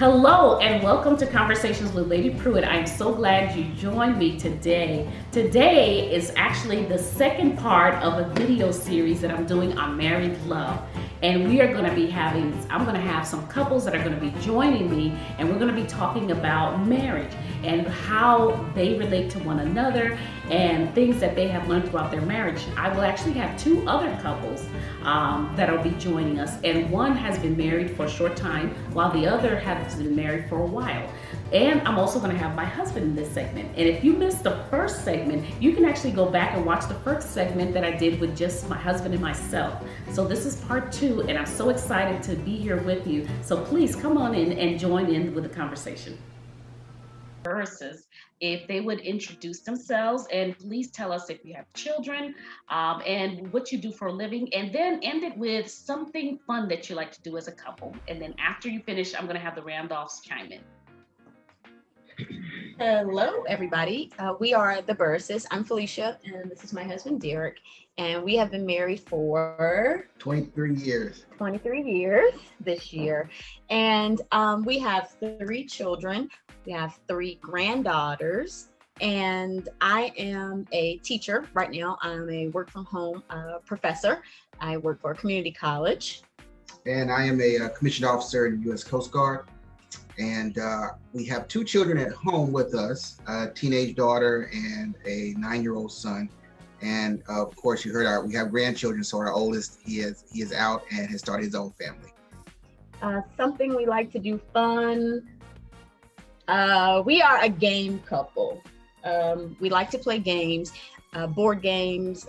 Hello and welcome to Conversations with Lady Pruitte. I'm so glad you joined me today. Today is actually the second part of a video series that I'm doing on married love. And we are going to be I'm going to have some couples that are going to be joining me, and we're going to be talking about marriage and how they relate to one another and things that they have learned throughout their marriage. I will actually have two other couples that will be joining us, and one has been married for a short time while the other has been married for a while. And I'm also going to have my husband in this segment. And if you missed the first segment, you can actually go back and watch the first segment that I did with just my husband and myself. So this is part two, and I'm so excited to be here with you. So please come on in and join in with the conversation. Versus if they would introduce themselves, and please tell us if you have children, and what you do for a living, and then end it with something fun that you like to do as a couple. And then after you finish, I'm going to have the Randolphs chime in. Hello, everybody. We are the Burses. I'm Felicia, and this is my husband, Derek. And we have been married for 23 years. 23 years this year. And we have 3 children. We have 3 granddaughters. And I am a teacher right now. I'm a work from home professor. I work for a community college. And I am a commissioned officer in the U.S. Coast Guard. And we have 2 children at home with us, a teenage daughter and a 9-year-old son. And of course, you heard we have grandchildren. So our oldest, he is out and has started his own family. Something we like to do fun. We are a game couple. We like to play games, board games.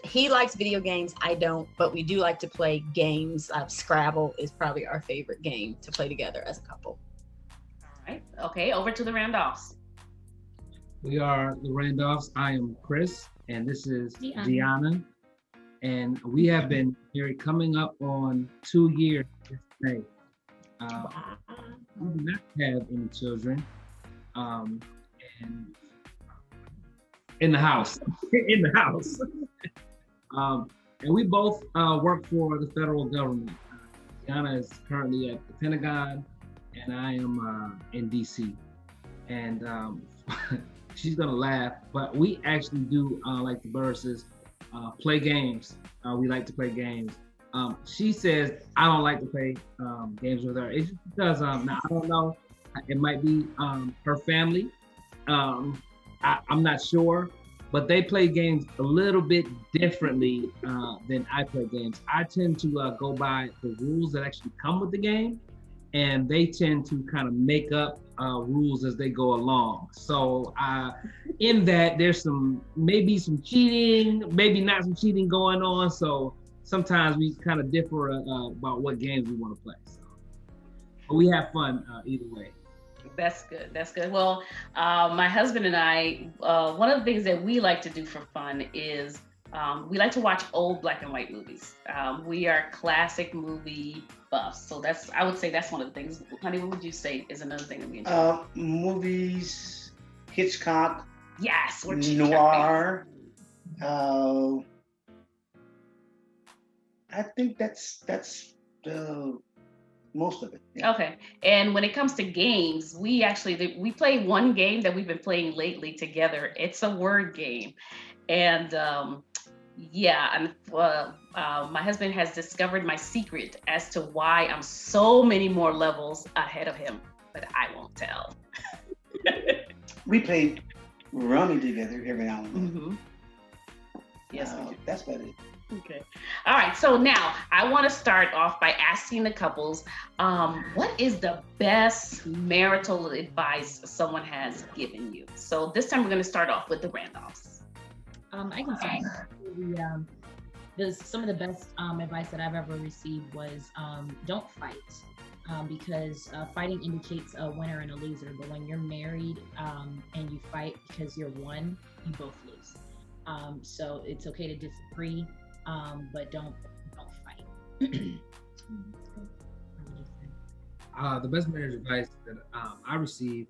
He likes video games, I don't, but we do like to play games. Scrabble is probably our favorite game to play together as a couple. All right. Okay, over to the Randolphs. We are the Randolphs. I am Chris, and this is Gianna. And we have been married coming up on 2 years this May. We do not have any children. And in the house. In the house. And we both work for the federal government. Gianna is currently at the Pentagon, and I am in DC. And she's gonna laugh, but we actually do like the Burses play games. We like to play games. She says I don't like to play games with her. It's just because now, I don't know. It might be her family. I'm not sure. But they play games a little bit differently than I play games. I tend to go by the rules that actually come with the game, and they tend to kind of make up rules as they go along. So in that, there's maybe some cheating, maybe not some cheating going on. So sometimes we kind of differ about what games we want to play. So, but we have fun either way. That's good. That's good. Well, my husband and I, one of the things that we like to do for fun is we like to watch old black and white movies. We are classic movie buffs. So I would say that's one of the things. Honey, what would you say is another thing that we enjoy? Movies, Hitchcock. Yes. Noir. I think that's the most of it. Yeah. Okay. And when it comes to games, we play one game that we've been playing lately together. It's a word game. And my husband has discovered my secret as to why I'm so many more levels ahead of him, but I won't tell. We played Rummy together every now and then. Mm-hmm. Yes, we do. That's about it. Okay. All right. So now I want to start off by asking the couples, what is the best marital advice someone has given you? So this time we're going to start off with the Randolphs. I can say some of the best advice that I've ever received was don't fight, because fighting indicates a winner and a loser. But when you're married and you fight because you're one, you both lose. So it's okay to disagree. But don't fight. The best marriage advice that I received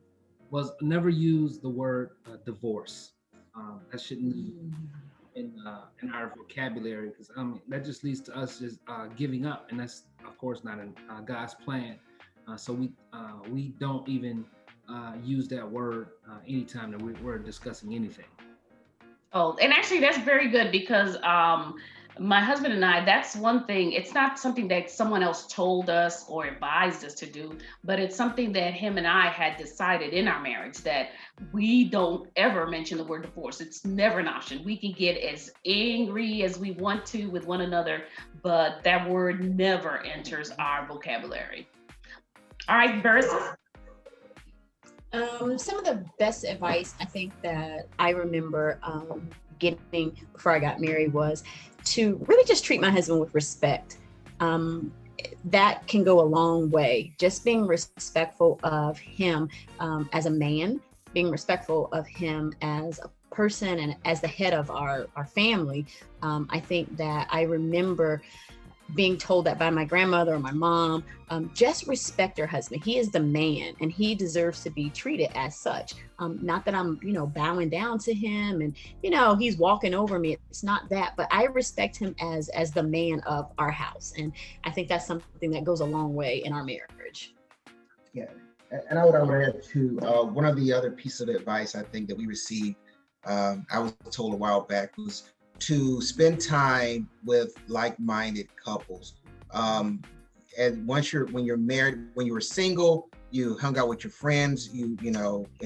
was never use the word divorce. That shouldn't be in our vocabulary, because that just leads to us just giving up, and that's of course not in God's plan. So we don't even use that word anytime that we're discussing anything. Oh, and actually that's very good because my husband and I, that's one thing. It's not something that someone else told us or advised us to do, but it's something that him and I had decided in our marriage that we don't ever mention the word divorce. It's never an option. We can get as angry as we want to with one another, but that word never enters our vocabulary. All right, Versus. Some of the best advice I think that I remember getting before I got married was to really just treat my husband with respect. That can go a long way. Just being respectful of him as a man, being respectful of him as a person and as the head of our family. I think that I remember being told that by my grandmother or my mom, just respect your husband. He is the man and he deserves to be treated as such. Not that I'm, bowing down to him and, he's walking over me. It's not that, but I respect him as the man of our house. And I think that's something that goes a long way in our marriage. Yeah, and I would add to one of the other pieces of advice I think that we received, I was told a while back, was to spend time with like-minded couples. And when you're married, when you were single, you hung out with your friends, and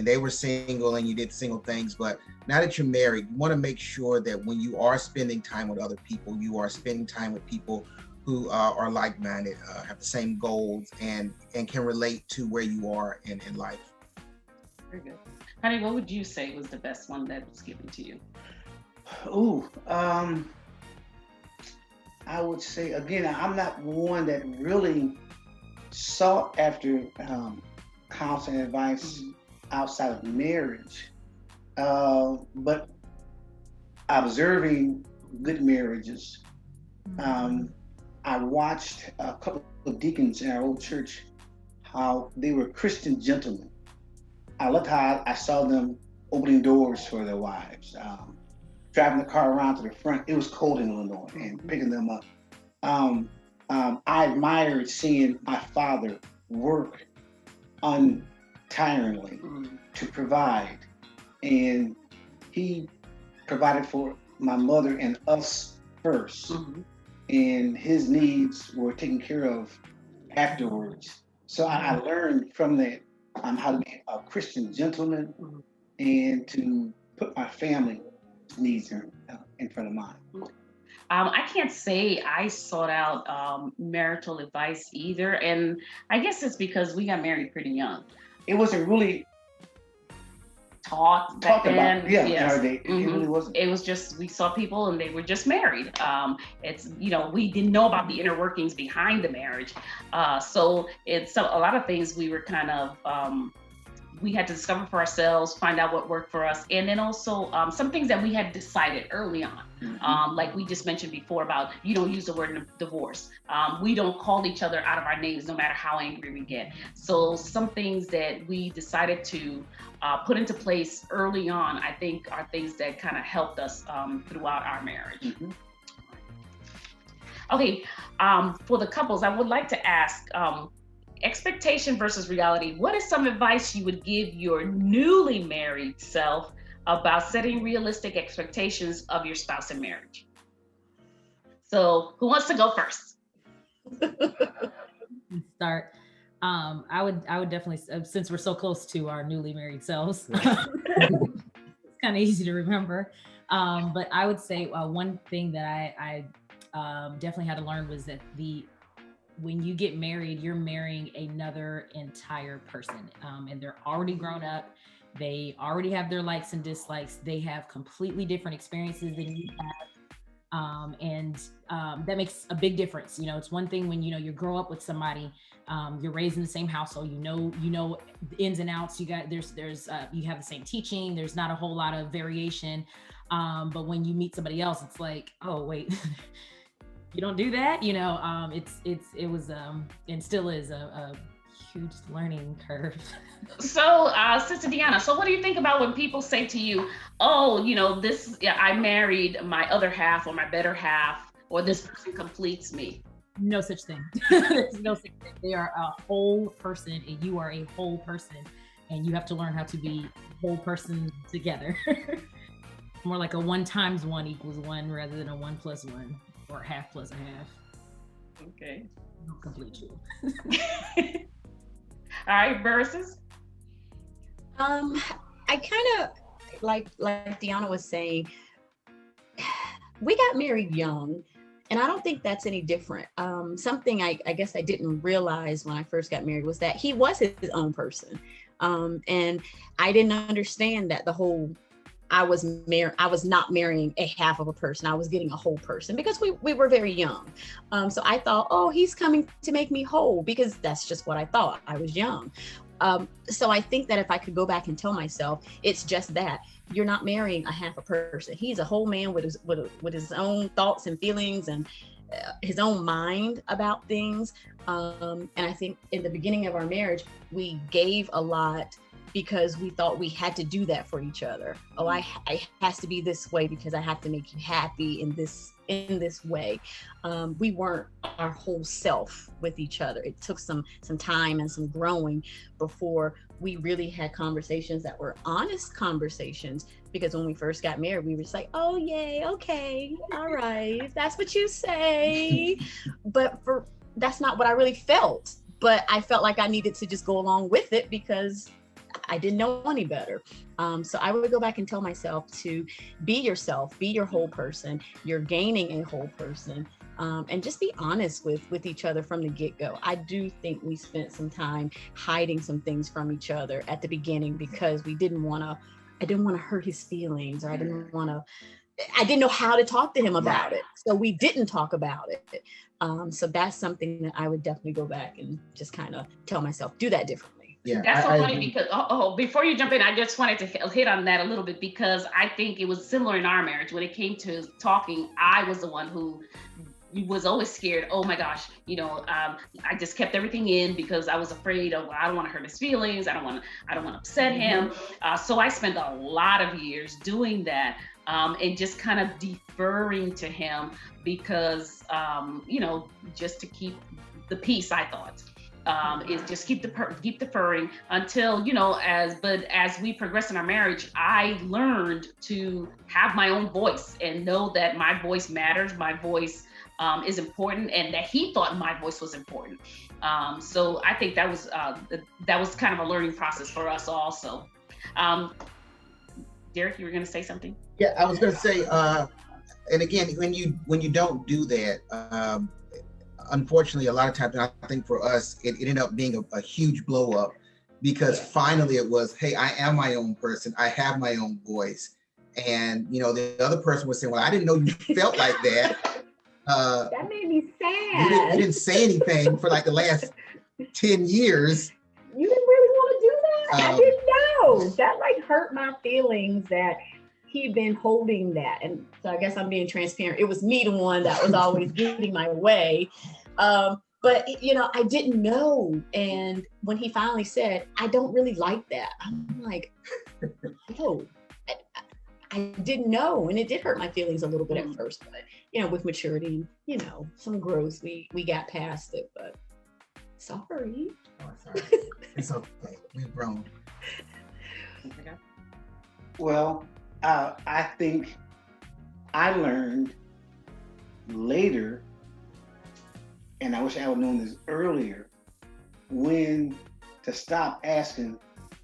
they were single and you did single things. But now that you're married, you want to make sure that when you are spending time with other people, you are spending time with people who are like-minded, have the same goals, and can relate to where you are in life. Very good. Honey, what would you say was the best one that was given to you? Ooh, I would say, again, I'm not one that really sought after counseling advice outside of marriage, but observing good marriages. I watched a couple of deacons in our old church, how they were Christian gentlemen. I loved how I saw them opening doors for their wives, driving the car around to the front. It was cold in Illinois, and picking them up. I admired seeing my father work untiringly to provide, and he provided for my mother and us first, and his needs were taken care of afterwards. So I learned from that how to be a Christian gentleman and to put my family needs in front of mine. I can't say I sought out marital advice either, and I guess it's because we got married pretty young. It wasn't really talked about. Then. Yeah, in our day, it really wasn't. It was just we saw people and they were just married. It's we didn't know about the inner workings behind the marriage, so it's a lot of things we were kind of. We had to discover for ourselves, find out what worked for us, and then also some things that we had decided early on. Like we just mentioned before about you don't use the word divorce. We don't call each other out of our names no matter how angry we get. So some things that we decided to put into place early on, I think are things that kind of helped us throughout our marriage. Okay, for the couples, I would like to ask, expectation versus reality. What is some advice you would give your newly married self about setting realistic expectations of your spouse in marriage? So who wants to go first? Start. I would definitely, since we're so close to our newly married selves, it's kind of easy to remember. But I would say one thing that I definitely had to learn was that when you get married, you're marrying another entire person, and they're already grown up. They already have their likes and dislikes. They have completely different experiences than you have. And that makes a big difference. It's one thing when, you grow up with somebody, you're raised in the same household, you know the ins and outs, you have the same teaching. There's not a whole lot of variation. But when you meet somebody else, it's like, oh, wait, you don't do that. It was and still is a huge learning curve. So, Sister Deanna, so what do you think about when people say to you, oh, I married my other half or my better half, or this person completes me? no such thing. There's no such thing. They are a whole person, and you are a whole person, and you have to learn how to be a whole person together. More like a 1 × 1 = 1 rather than a 1 + 1 or half plus a half. Okay. No complete truth. All right, verses. I kind of like Deanna was saying, we got married young, and I don't think that's any different. Something I guess I didn't realize when I first got married was that he was his own person. And I didn't understand that the whole I was not marrying a half of a person. I was getting a whole person because we were very young. So I thought, oh, he's coming to make me whole, because that's just what I thought. I was young. So I think that if I could go back and tell myself, it's just that you're not marrying a half a person. He's a whole man with his own thoughts and feelings and his own mind about things. And I think in the beginning of our marriage, we gave a lot because we thought we had to do that for each other. Oh, I has to be this way because I have to make you happy in this way. We weren't our whole self with each other. It took some time and some growing before we really had conversations that were honest conversations. Because when we first got married, we were just like, oh yay, okay, all right, if that's what you say. But that's not what I really felt. But I felt like I needed to just go along with it because I didn't know any better. So I would go back and tell myself to be yourself, be your whole person. You're gaining a whole person, and just be honest with each other from the get-go. I do think we spent some time hiding some things from each other at the beginning because I didn't want to hurt his feelings, or I didn't know how to talk to him about it. So we didn't talk about it. So that's something that I would definitely go back and just kind of tell myself, do that differently. Yeah, that's so funny because before you jump in, I just wanted to hit on that a little bit, because I think it was similar in our marriage. When it came to talking, I was the one who was always scared. Oh my gosh, I just kept everything in because I was afraid of, I don't want to hurt his feelings. I don't want to upset him. So I spent a lot of years doing that, and just kind of deferring to him because, just to keep the peace, I thought. Is just keep deferring until, as we progress in our marriage, I learned to have my own voice and know that my voice matters. My voice is important, and that he thought my voice was important. So I think that was kind of a learning process for us also. Derek, you were going to say something? Yeah, I was going to say, and again, when you don't do that, unfortunately, a lot of times, I think for us, it ended up being a huge blow up, because finally it was, hey, I am my own person. I have my own voice. And, the other person was saying, well, I didn't know you felt like that. That made me sad. You didn't say anything for like the last 10 years. You didn't really want to do that? I didn't know. That hurt my feelings that he'd been holding that. And so I guess I'm being transparent. It was me, the one that was always getting my way. But I didn't know. And when he finally said, I don't really like that, I'm like, oh, I didn't know. And it did hurt my feelings a little bit at first, but with maturity, some growth, we got past it. But sorry. Oh, sorry. It's okay. We've grown. Well, I think I learned later, and I wish I would known this earlier, when to stop asking,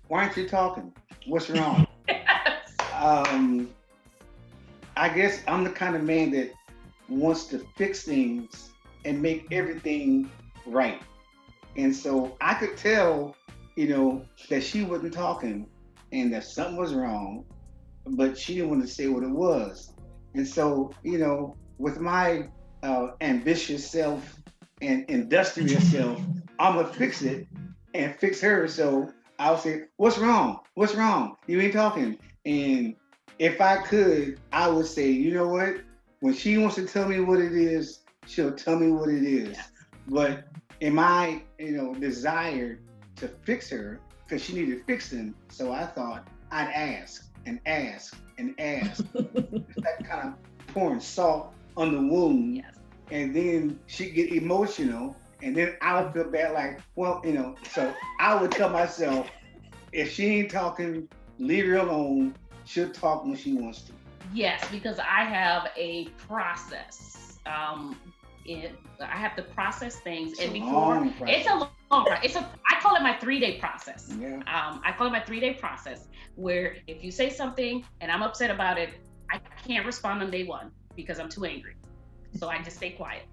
why aren't you talking? What's wrong? I guess I'm the kind of man that wants to fix things and make everything right. And so I could tell, that she wasn't talking and that something was wrong, but she didn't want to say what it was. And so, with my ambitious self and industrious self, I'm gonna fix it and fix her. So I'll say, what's wrong? What's wrong? You ain't talking. And if I could, I would say, you know what? When she wants to tell me what it is, she'll tell me what it is. Yes. But in my, desire to fix her, because she needed fixing, so I thought I'd ask and ask and ask. That kind of pouring salt on the wound. Yes. and then she get emotional, and then I would feel bad, like, well, so I would tell myself, if she ain't talking, leave her alone. She'll talk when she wants to. Yes, because I have a process. I have to process things, and before it's a long process. I call it my 3-day process. Yeah. I call it my 3-day process, where if you say something and I'm upset about it, I can't respond on day 1 because I'm too angry. So I just stay quiet.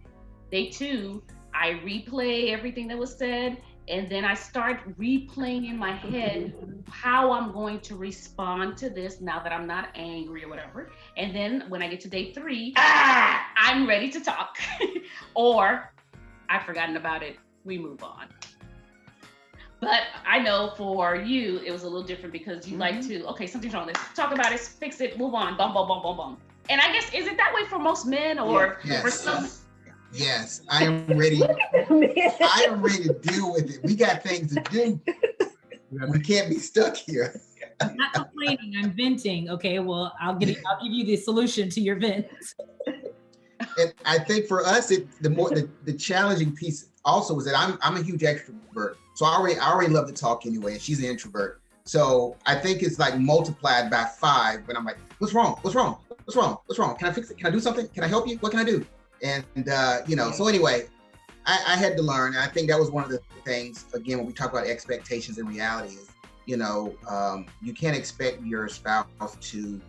Day 2, I replay everything that was said, and then I start replaying in my head how I'm going to respond to this now that I'm not angry or whatever. And then when I get to day 3, I'm ready to talk. Or I've forgotten about it, we move on. But I know for you, it was a little different because you like to, okay, something's wrong, let's talk about it, fix it, move on, bum, bum, bum, bum, bum. And I guess, is it that way for most men, or for some? Yes, I am ready. I am ready to deal with it. We got things to do. We can't be stuck here. I'm not complaining, I'm venting. Okay, well, I'll give you the solution to your vents. And I think for us, the challenging piece also is that I'm a huge extrovert. So I already love to talk anyway, and she's an introvert. So I think it's like multiplied by 5 when I'm like, what's wrong? What's wrong? What's wrong? What's wrong? Can I fix it? Can I do something? Can I help you? What can I do? And so anyway, I had to learn. And I think that was one of the things, again, when we talk about expectations and reality is, you can't expect your spouse to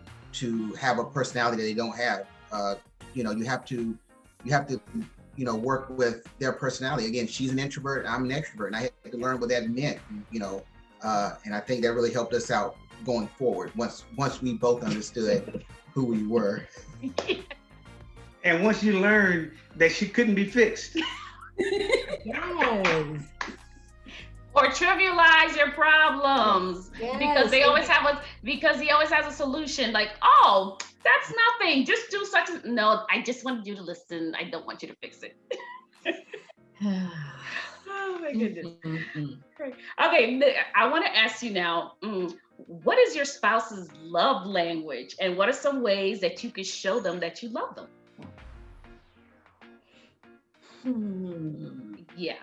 have a personality that they don't have. You have to work with their personality. Again, she's an introvert, I'm an extrovert, and I had to learn what that meant, and I think that really helped us out going forward once we both understood who we were. And once you learned that she couldn't be fixed. Yes. Or trivialize your problems, Yes. because he always has a solution. Like, oh, that's nothing. Just do such a, no, I just wanted you to listen. I don't want you to fix it. Oh my goodness. Great. Okay, I want to ask you now, what is your spouse's love language, and what are some ways that you could show them that you love them? Yeah.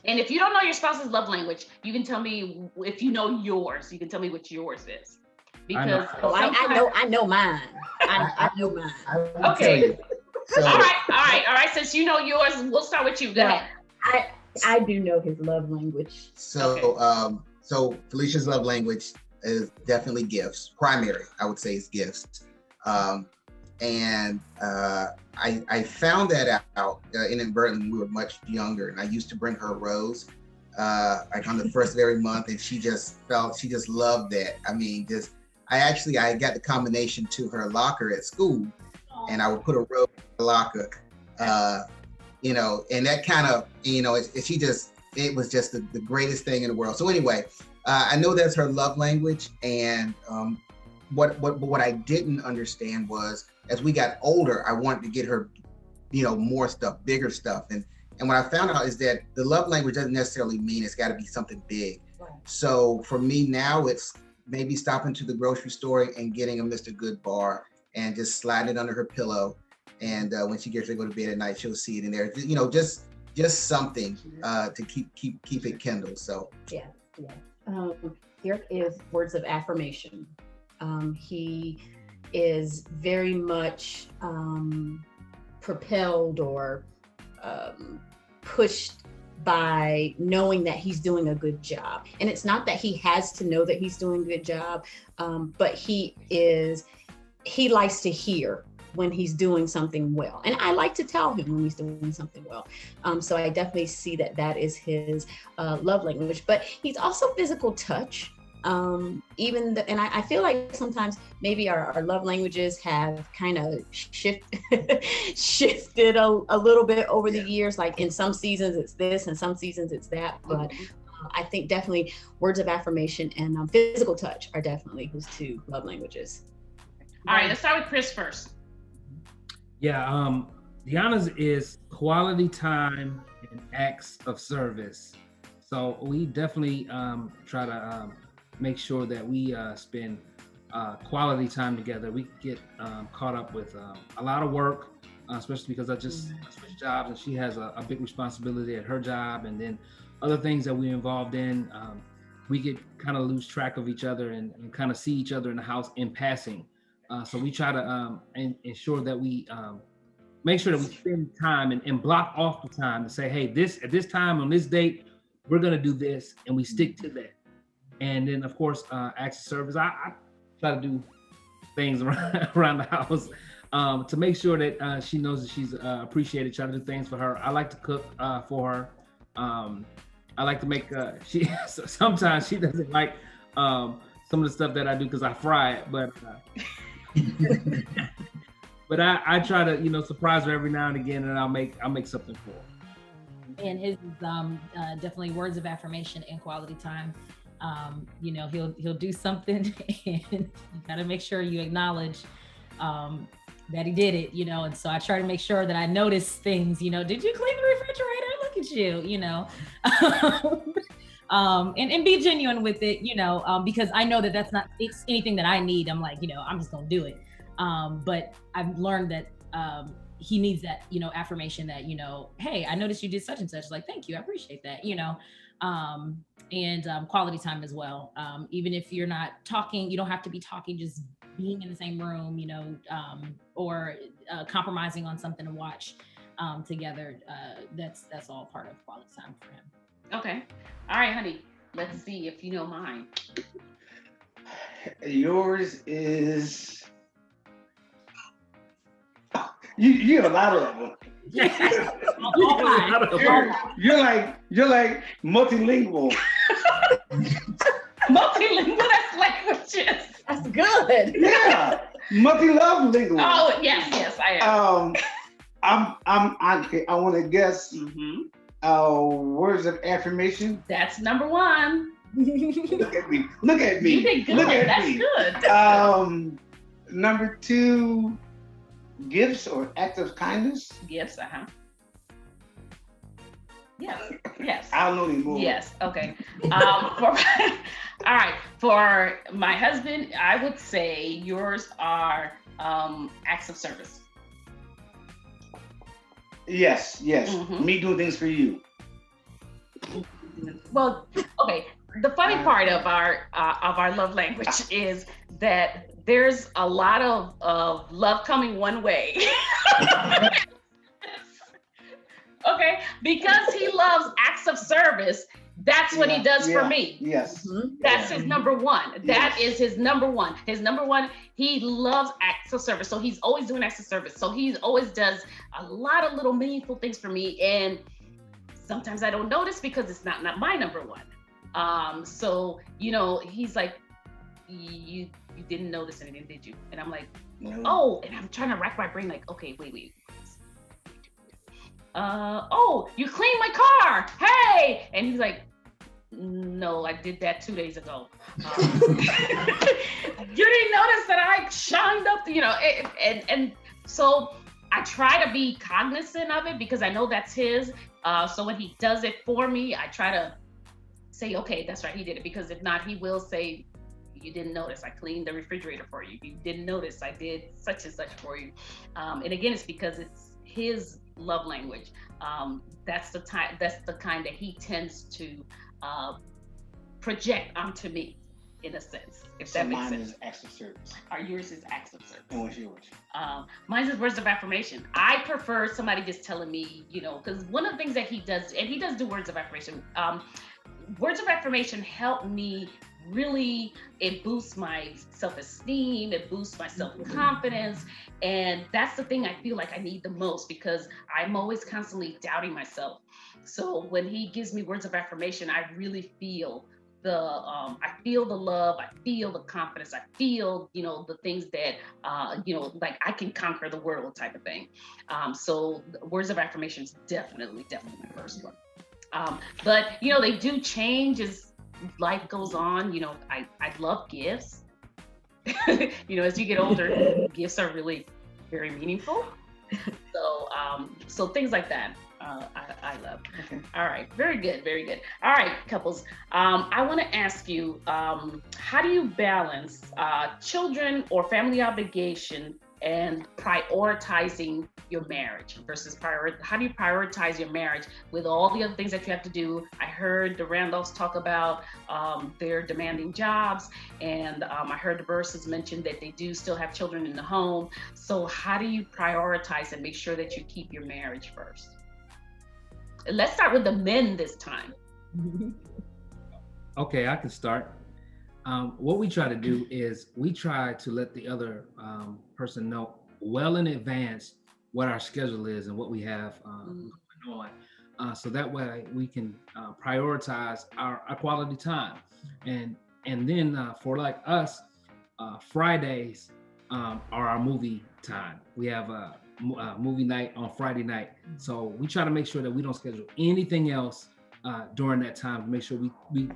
And if you don't know your spouse's love language, you can tell me. If you know yours, you can tell me what yours is. Because I know mine. I know mine. Okay. So, All right. Since you know yours, we'll start with you. Go ahead. I do know his love language. So, so Felicia's love language is definitely gifts. Primary, I would say, is gifts. And I found that out inadvertently when we were much younger, and I used to bring her a rose like on the first of every month, and she just loved that. I mean, I got the combination to her locker at school, and I would put a rose in the locker, and that kind of, it was just the greatest thing in the world. So anyway, I know that's her love language, and what I didn't understand was, as we got older, I wanted to get her, more stuff, bigger stuff. And what I found out is that the love language doesn't necessarily mean it's got to be something big. Right. So for me now, it's maybe stopping to the grocery store and getting a Mr. Good bar and just sliding it under her pillow. And when she gets ready to go to bed at night, she'll see it in there. Just something to keep it kindled. So yeah. Here is words of affirmation. He is very much propelled or pushed by knowing that he's doing a good job. And it's not that he has to know that he's doing a good job, but he likes to hear when he's doing something well. And I like to tell him when he's doing something well. So I definitely see that is his love language, but he's also physical touch. And I feel like sometimes maybe our love languages have kind of shifted a little bit over the years. Like in some seasons it's this, and some seasons it's that. But I think definitely words of affirmation and physical touch are definitely his 2 love languages. All right, let's start with Chris first. Yeah, Deanna's is quality time and acts of service. So we definitely try to make sure that we spend quality time together. We get caught up with a lot of work, especially because I just switched jobs and she has a big responsibility at her job, and then other things that we're involved in. We get kind of lose track of each other and kind of see each other in the house in passing. So we try to ensure that we make sure that we spend time and block off the time to say, hey, at this time on this date, we're gonna do this, and we stick to that. And then of course, acts of service. I try to do things around the house to make sure that she knows that she's appreciated. Try to do things for her. I like to cook for her. I like to make. She sometimes she doesn't like some of the stuff that I do because I fry it, but but I try to surprise her every now and again, and I'll make something for her. And his is definitely words of affirmation and quality time. He'll do something, and you gotta make sure you acknowledge that he did it, and so I try to make sure that I notice things, did you clean the refrigerator? Look at you, and be genuine with it, because I know that that's not anything that I need. I'm like, I'm just gonna do it. But I've learned that he needs that, affirmation that, hey, I noticed you did such and such. Like, thank you, I appreciate that, and quality time as well. Even if you're not talking, you don't have to be talking, just being in the same room, or compromising on something to watch together. That's all part of quality time for him. Okay. All right, honey. Let's see if you know mine. Yours is you have a lot of them. You're like multilingual. Multilingual, that's languages. That's good. Yeah, multi-love lingual. Oh yes, I am. I want to guess. Words of affirmation. That's number one. Look at me. You did good. Look at That's me. Good. Number two, gifts or acts of kindness. Gifts. Yes. I don't know anymore. Yes. Okay. All right. For my husband, I would say yours are acts of service. Yes. Me doing things for you. Well, okay. The funny part of our love language is that there's a lot of love coming one way. Okay, because he loves acts of service. That's what he does for me. Yes. That's his number one. That is his number one. His number one, he loves acts of service. So he's always doing acts of service. So he always does a lot of little meaningful things for me. And sometimes I don't notice because it's not my number one. So, he's like, you didn't notice anything, did you? And I'm like, No. oh, and I'm trying to rack my brain like, okay, wait. Oh, you cleaned my car. Hey. And he's like, no, I did that 2 days ago. You didn't notice that I shined up, and so I try to be cognizant of it because I know that's his. So when he does it for me, I try to say, okay, that's right, he did it. Because if not, he will say, you didn't notice I cleaned the refrigerator for you. You didn't notice I did such and such for you. And again, it's because it's his love language. That's the kind that he tends to project onto me, in a sense, if that makes sense. Mine is acts of service. Yours is acts of service. And what's yours? Mine is words of affirmation. I prefer somebody just telling me, because one of the things that he does, and he does do words of affirmation. Words of affirmation help me really, it boosts my self-esteem, it boosts my self-confidence. And that's the thing I feel like I need the most because I'm always constantly doubting myself. So when he gives me words of affirmation, I really feel I feel the love, I feel the confidence, I feel, the things that, like I can conquer the world type of thing. So words of affirmation is definitely my first one. But, they do change as life goes on. I love gifts. As you get older, gifts are really very meaningful. So things like that. I love. Okay. All right. Very good. Very good. All right, couples. I want to ask you, how do you balance children or family obligation and prioritizing your marriage versus how do you prioritize your marriage with all the other things that you have to do? I heard the Randolphs talk about their demanding jobs, and I heard the Burses mention that they do still have children in the home. So how do you prioritize and make sure that you keep your marriage first? Let's start with the men this time. Okay, I can start. What we try to do is we try to let the other person know well in advance what our schedule is and what we have going on, so that way we can prioritize our quality time. And then for like us, Fridays are our movie time. We have a movie night on Friday night, so we try to make sure that we don't schedule anything else during that time to make sure we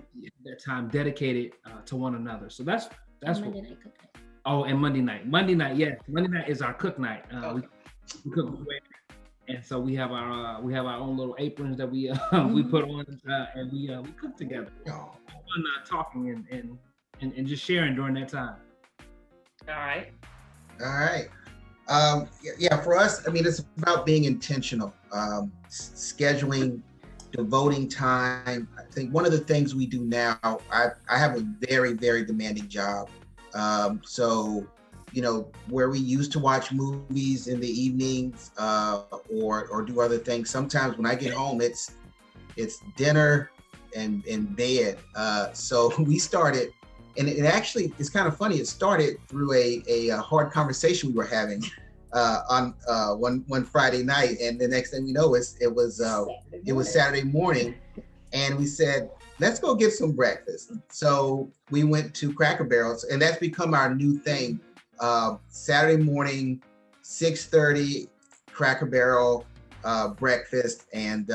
that time dedicated to one another. So that's Monday night cook night. Oh, and Monday night, yeah, Monday night is our cook night. We cook, and so we have our own little aprons that we we put on, and we cook together. Fun talking and just sharing during that time. All right. Yeah, for us, I mean, it's about being intentional, scheduling, devoting time. I think one of the things we do now, I have a very, very demanding job. So, where we used to watch movies in the evenings or do other things, sometimes when I get home, it's dinner and bed. So we started, and it actually, it's kind of funny. It started through a hard conversation we were having on one Friday night, and the next thing we know, it was Saturday morning, and we said, let's go get some breakfast. So we went to Cracker Barrels, and that's become our new thing. Saturday morning, 6:30, Cracker Barrel breakfast, and we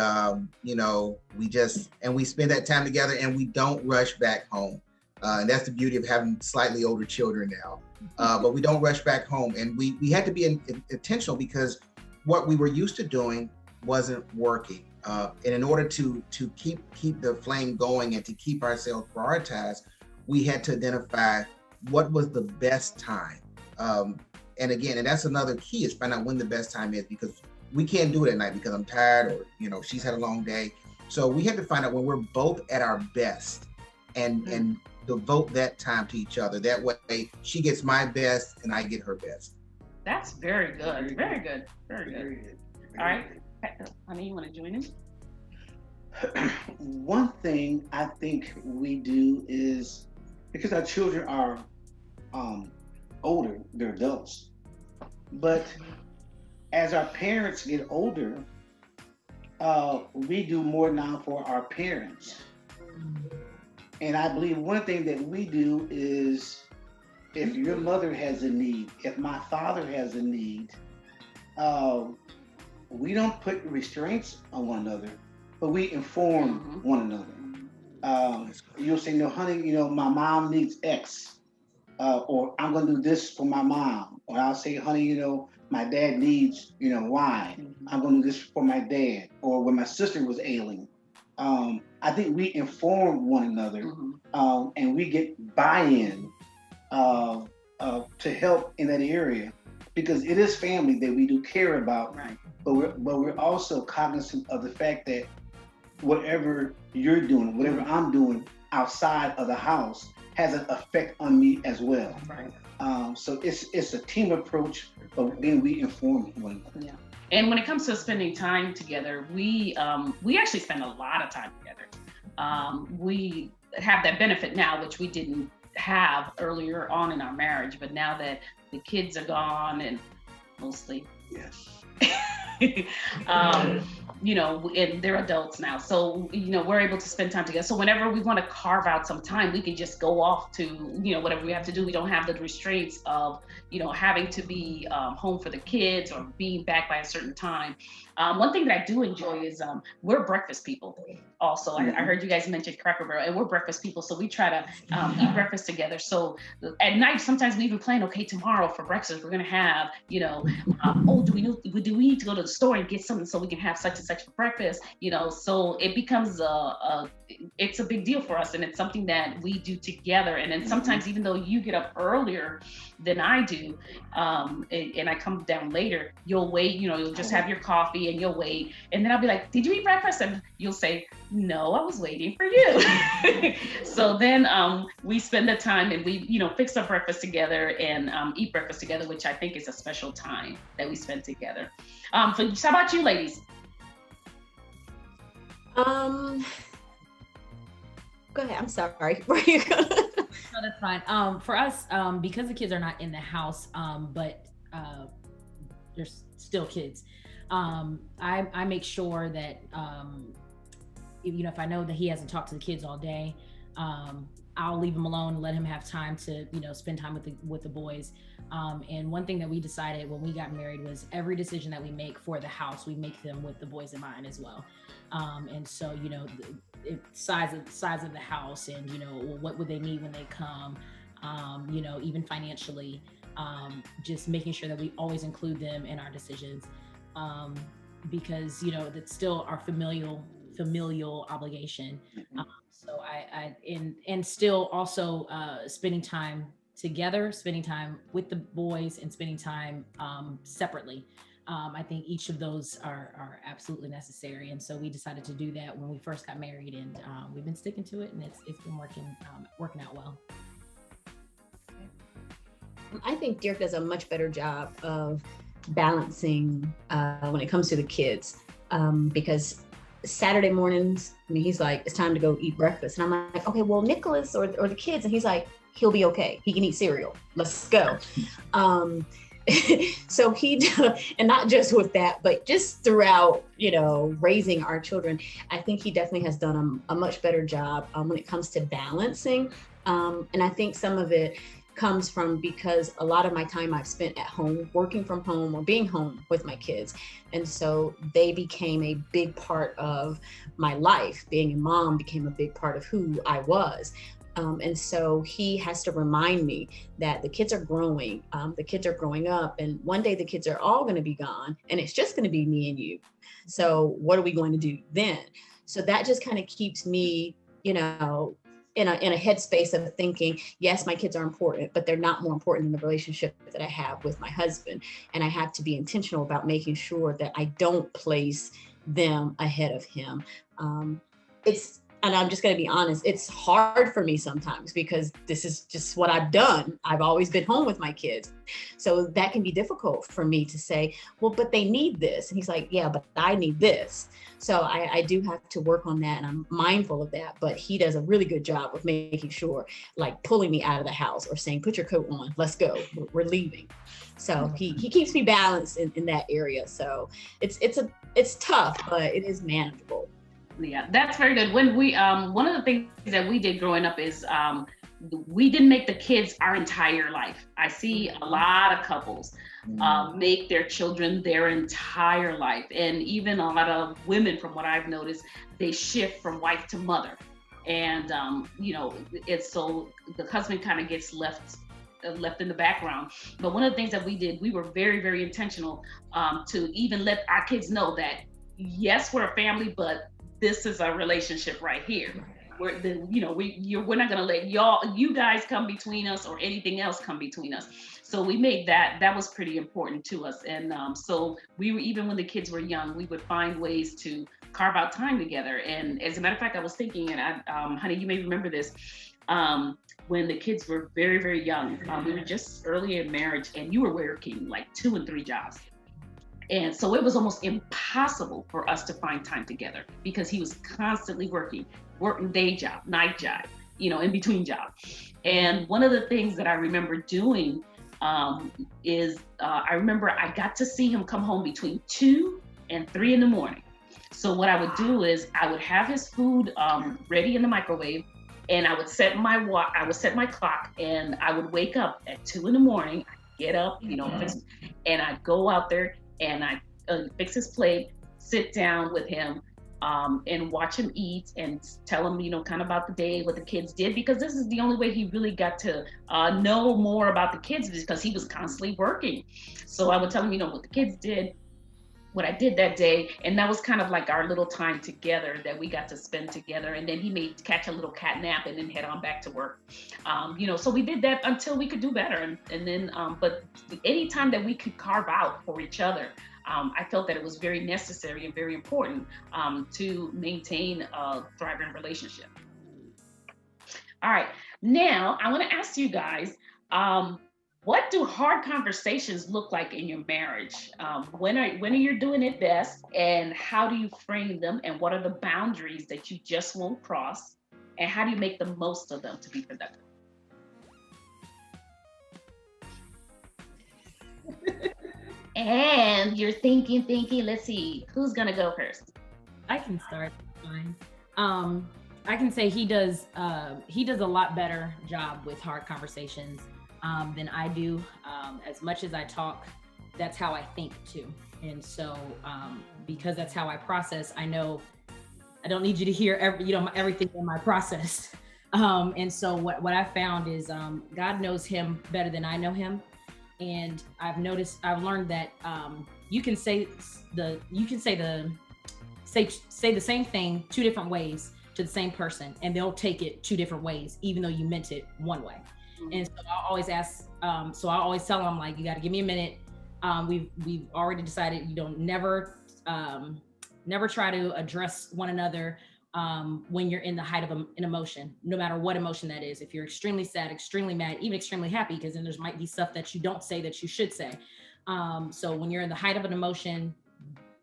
spend that time together, and we don't rush back home. And that's the beauty of having slightly older children now. But we don't rush back home, and we had to be intentional because what we were used to doing wasn't working. And in order to keep the flame going and to keep ourselves prioritized, we had to identify what was the best time. And that's another key, is find out when the best time is, because we can't do it at night because I'm tired, or she's had a long day. So we had to find out when we're both at our best and devote that time to each other. That way she gets my best and I get her best. That's very good. Very good. All right. Honey, you want to join in? One thing I think we do is, because our children are older, they're adults, but as our parents get older, we do more now for our parents. And I believe one thing that we do is, if your mother has a need, if my father has a need, we don't put restraints on one another, but we inform one another. You'll say, no, honey, my mom needs X, or I'm going to do this for my mom. Or I'll say, honey, my dad needs, Y. I'm going to do this for my dad. Or when my sister was ailing. I think we inform one another, and we get buy-in to help in that area, because it is family that we do care about. Right. But we're also cognizant of the fact that whatever you're doing, whatever I'm doing outside of the house has an effect on me as well. Right. So it's a team approach, but then we inform one another. Yeah. And when it comes to spending time together, we actually spend a lot of time together. We have that benefit now, which we didn't have earlier on in our marriage, but now that the kids are gone, and mostly, Yes. and they're adults now. So, we're able to spend time together. So whenever we want to carve out some time, we can just go off to, whatever we have to do. We don't have the restraints of, having to be home for the kids or being back by a certain time. One thing that I do enjoy is we're breakfast people also. I heard you guys mention Cracker Barrel, and we're breakfast people. So we try to eat breakfast together. So at night, sometimes we even plan, okay, tomorrow for breakfast, we're going to have, do we need to go to the store and get something so we can have such and such for breakfast, so it becomes it's a big deal for us, and it's something that we do together. And then sometimes, even though you get up earlier than I do, and I come down later, you'll wait, you'll just have your coffee and you'll wait. And then I'll be like, did you eat breakfast? And you'll say, no, I was waiting for you. So then we spend the time and we, fix our breakfast together and eat breakfast together, which I think is a special time that we spend together. So how about you, ladies? Go ahead. I'm sorry. Where are you going? No, that's fine. For us, because the kids are not in the house, but they're still kids, I make sure that if I know that he hasn't talked to the kids all day, I'll leave him alone and let him have time to spend time with the boys. And one thing that we decided when we got married was every decision that we make for the house, we make them with the boys in mind as well. And so size of the house, and what would they need when they come, even financially, just making sure that we always include them in our decisions, because that's still our familial obligation. So and still also spending time together, spending time with the boys, and spending time separately. I think each of those are absolutely necessary, and so we decided to do that when we first got married, and we've been sticking to it, and it's been working out well. I think Dirk does a much better job of balancing when it comes to the kids, because Saturday mornings, he's like, it's time to go eat breakfast, and I'm like, okay, well, Nicholas or the kids, and he's like, he'll be okay. He can eat cereal. Let's go. So he, and not just with that, but just throughout, raising our children, I think he definitely has done a much better job when it comes to balancing. And I think some of it comes from because a lot of my time I've spent at home, working from home or being home with my kids. And so they became a big part of my life. Being a mom became a big part of who I was. And so he has to remind me that the kids are growing, the kids are growing up, and one day the kids are all going to be gone, and it's just going to be me and you. So what are we going to do then? So that just kind of keeps me, in a headspace of thinking, yes, my kids are important, but they're not more important than the relationship that I have with my husband. And I have to be intentional about making sure that I don't place them ahead of him. And I'm just going to be honest, it's hard for me sometimes because this is just what I've done. I've always been home with my kids. So that can be difficult for me to say, well, but they need this. And he's like, yeah, but I need this. So I do have to work on that, and I'm mindful of that. But he does a really good job of making sure, like pulling me out of the house or saying, put your coat on, let's go, we're leaving. So he keeps me balanced in that area. So it's tough, but it is manageable. Yeah, that's very good. When we one of the things that we did growing up is we didn't make the kids our entire life. I see a lot of couples make their children their entire life, and even a lot of women, from what I've noticed, they shift from wife to mother, and it's so the husband kind of gets left in the background. But one of the things that we did, we were very, very intentional to even let our kids know that yes, we're a family, but this is our relationship right here. We're not gonna let you guys come between us or anything else come between us. So we made that was pretty important to us. And so we were, even when the kids were young, we would find ways to carve out time together. And as a matter of fact, I was thinking, and honey, you may remember this, when the kids were very, very young, we were just early in marriage, and you were working like 2 and 3 jobs. And so it was almost impossible for us to find time together because he was constantly working day job, night job, in between jobs. And one of the things that I remember doing is I remember I got to see him come home between 2 and 3 in the morning. So what I would do is I would have his food ready in the microwave, and I would set my clock, and I would wake up at 2 in the morning, get up, and I'd go out there and I fix his plate, sit down with him, and watch him eat and tell him, kind of about the day, what the kids did, because this is the only way he really got to know more about the kids, because he was constantly working. So I would tell him, what the kids did, what I did that day. And that was kind of like our little time together that we got to spend together. And then he may catch a little cat nap and then head on back to work. So we did that until we could do better. And then, but any time that we could carve out for each other, I felt that it was very necessary and very important to maintain a thriving relationship. All right, now I want to ask you guys, what do hard conversations look like in your marriage? When are you doing it best, and how do you frame them, and what are the boundaries that you just won't cross, and how do you make the most of them to be productive? And you're thinking, let's see, who's gonna go first? I can start. Fine. I can say he does a lot better job with hard conversations than I do. As much as I talk, that's how I think too. And so because that's how I process, I know I don't need you to hear everything in my process. And so what I found is God knows him better than I know him. And I've learned that you can say the same thing two different ways to the same person, and they'll take it two different ways, even though you meant it one way. Mm-hmm. And so I always ask, so I always tell them, like, you got to give me a minute. We've already decided you don't never try to address one another when you're in the height of an emotion, no matter what emotion that is. If you're extremely sad, extremely mad, even extremely happy, because then there's might be stuff that you don't say that you should say. So when you're in the height of an emotion,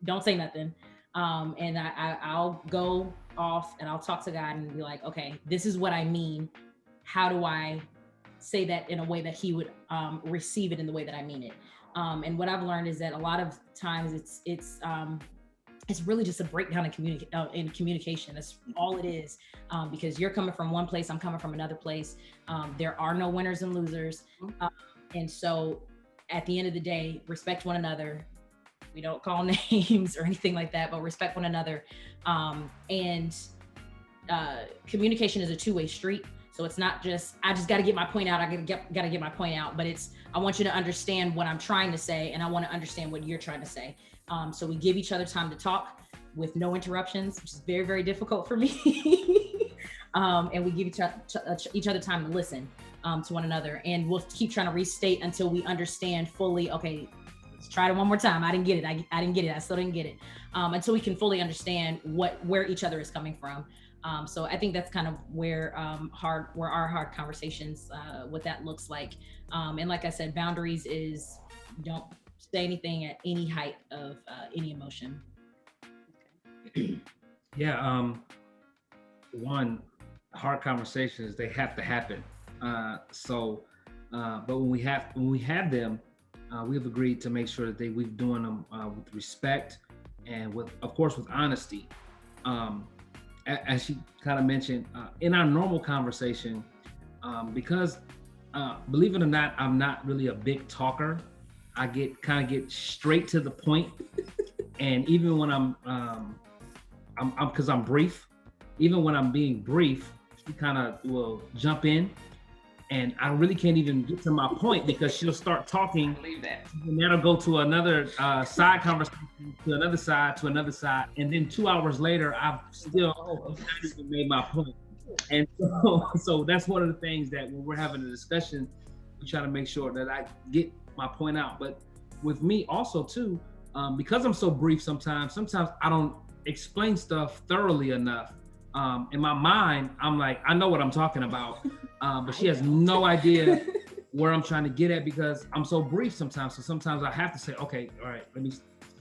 don't say nothing. And I'll go off and I'll talk to God and be like, okay, this is what I mean. How do I say that in a way that he would receive it in the way that I mean it? And what I've learned is that a lot of times it's really just a breakdown in communication. That's all it is, because you're coming from one place, I'm coming from another place. There are no winners and losers. And so at the end of the day, respect one another. We don't call names or anything like that, but respect one another. And communication is a two-way street. So it's not just, I just got to get my point out. I got to get my point out, but it's, I want you to understand what I'm trying to say, and I want to understand what you're trying to say. So we give each other time to talk with no interruptions, which is very, very difficult for me. And we give each other time to listen to one another. And we'll keep trying to restate until we understand fully, okay, let's try it one more time. I didn't get it. I didn't get it. I still didn't get it. Until we can fully understand where each other is coming from. So I think that's kind of where our hard conversations, what that looks like. And like I said, boundaries is don't say anything at any height of any emotion. Yeah. One, hard conversations, they have to happen. But when we have them, we've agreed to make sure that we've doing them with respect and with honesty. As she kind of mentioned, in our normal conversation, because believe it or not, I'm not really a big talker. I get straight to the point, and even when I'm because I'm brief. Even when I'm being brief, she kind of will jump in, and I really can't even get to my point because she'll start talking. I believe that. And that'll go to another side conversation, to another side, and then 2 hours later, I've still not even made my point. And so that's one of the things that when we're having a discussion, we try to make sure that I get my point out. But with me also too, because I'm so brief, sometimes I don't explain stuff thoroughly enough. In my mind, I'm like, I know what I'm talking about, but she has no idea where I'm trying to get at because I'm so brief sometimes. So sometimes I have to say, okay, all right, let me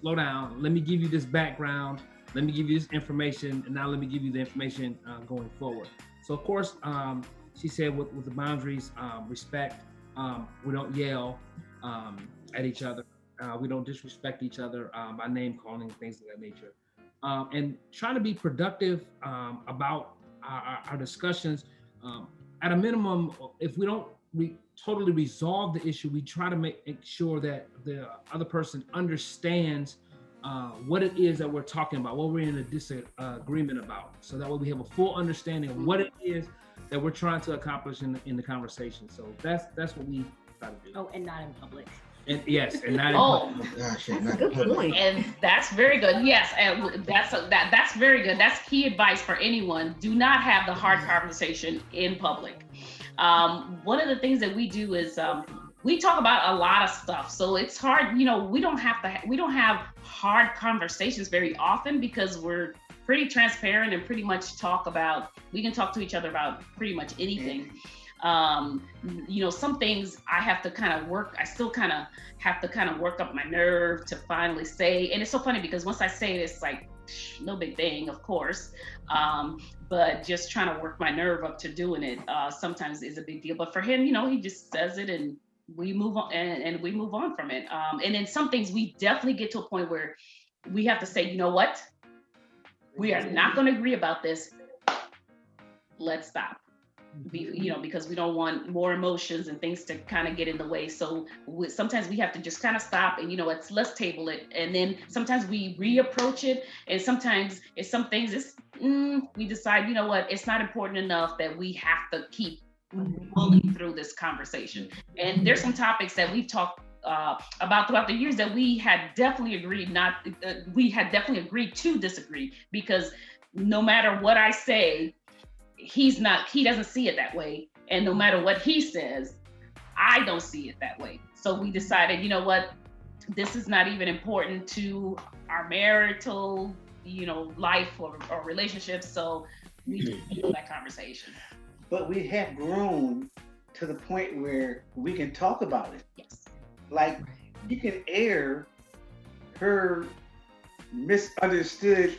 slow down. Let me give you this background. Let me give you this information. And now let me give you the information going forward. So of course, she said with the boundaries, respect, we don't yell at each other. We don't disrespect each other by name calling, things of that nature. And trying to be productive about our discussions. At a minimum, if we don't totally resolve the issue, we try to make sure that the other person understands what it is that we're talking about, what we're in a disagreement about. So that way we have a full understanding of what it is that we're trying to accomplish in the conversation. So that's what we try to do. Oh, and not in public. And yes, and not in Oh, public. Gosh, That's not a good public. point. and that's very good. Yes, and that's very good. That's key advice for anyone. Do not have the hard conversation in public. One of the things that we do is we talk about a lot of stuff, so it's hard. You know, we don't have hard conversations very often because we're pretty transparent and pretty much we can talk to each other about pretty much anything. You know, some things I still kind of have to work up my nerve to finally say. And it's so funny because once I say it, it's like, no big thing, of course. But just trying to work my nerve up to doing it sometimes is a big deal. But for him, you know, he just says it and we move on and we move on from it. And then some things we definitely get to a point where we have to say, you know what? We are not going to agree about this. Let's stop. You know, because we don't want more emotions and things to kind of get in the way. So sometimes we have to just kind of stop and, you know, let's table it. And then sometimes we reapproach it. And sometimes it's some things we decide, you know what, it's not important enough that we have to keep rolling through this conversation. And there's some topics that we've talked about throughout the years that we had definitely agreed to disagree, because no matter what I say, he doesn't see it that way. And no matter what he says, I don't see it that way. So we decided, you know what, this is not even important to our marital, you know, life or relationships. So we just had that conversation. But we have grown to the point where we can talk about it. Yes. Like, you can air her misunderstood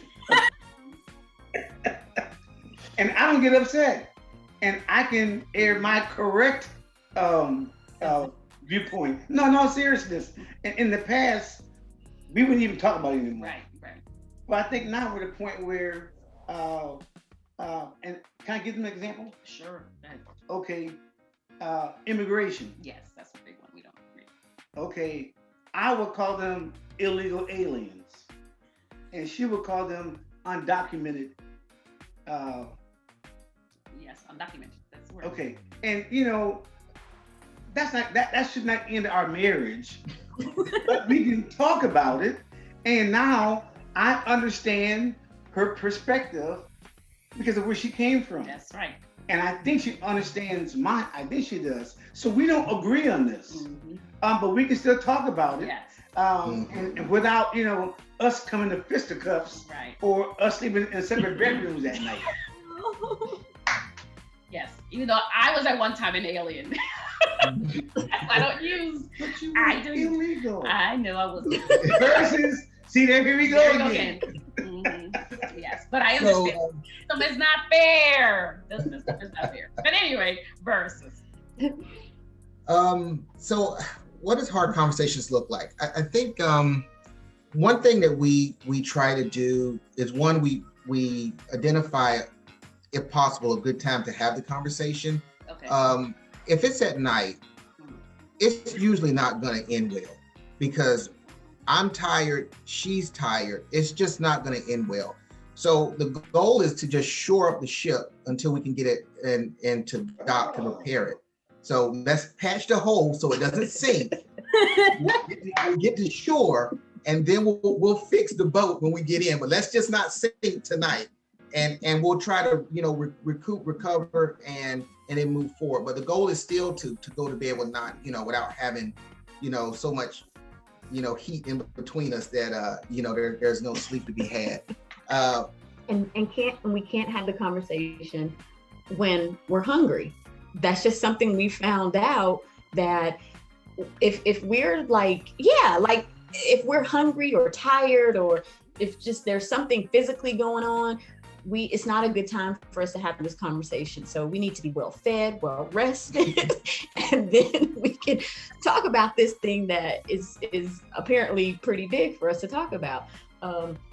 and I don't get upset, and I can air my correct viewpoint. No seriousness. And in the past, we wouldn't even talk about it anymore. Right. But I think now we're at a point where, and can I give them an example? Sure. Okay, immigration. Yes, that's a big one. We don't agree. Okay, I would call them illegal aliens, and she would call them undocumented. Yes, undocumented. That's the word. Okay, and you know, that should not end our marriage, but we can talk about it. And now I understand her perspective because of where she came from. That's right. And I think she understands mine. I think she does. So we don't agree on this, but we can still talk about it. Yes. And without, you know, us coming to fisticuffs, Right. or us sleeping in separate bedrooms at night. Yes. Even though I was at one time an alien. I don't use. But you I were do. illegal. I know I was. Versus, see, here we go There we go again. Yes, but I understand. System is not fair. The system is not fair. But anyway, versus. So what does hard conversations look like? I think one thing that we try to do is, one, we identify, if possible, a good time to have the conversation. Okay. If it's at night, it's usually not going to end well, because I'm tired, she's tired. It's just not going to end well. So the goal is to just shore up the ship until we can get it and to dock to repair it. So let's patch the hole so it doesn't sink. We'll get to shore, and then we'll fix the boat when we get in. But let's just not sink tonight, and we'll try to, you know, recover, and then move forward. But the goal is still to go to bed with not, you know, without having, you know, so much, you know, heat in between us that you know, there's no sleep to be had. And we can't have the conversation when we're hungry. That's just something we found out, that if we're like if we're hungry or tired, or if just there's something physically going on, it's not a good time for us to have this conversation. So we need to be well fed, well rested, and then we can talk about this thing that is apparently pretty big for us to talk about.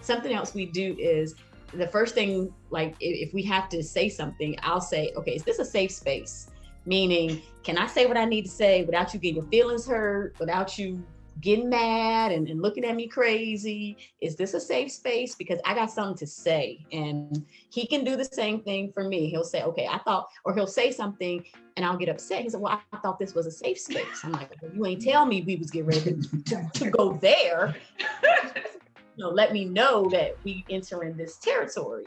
Something else we do is, the first thing, like if we have to say something, I'll say, okay, is this a safe space? Meaning, can I say what I need to say without you getting your feelings hurt, without you getting mad and looking at me crazy. Is this a safe space? Because I got something to say. And he can do the same thing for me. He'll say, okay, or he'll say something and I'll get upset. He said, well, I thought this was a safe space. I'm like, well, you ain't tell me we was getting ready to go there. Let me know that we enter in this territory.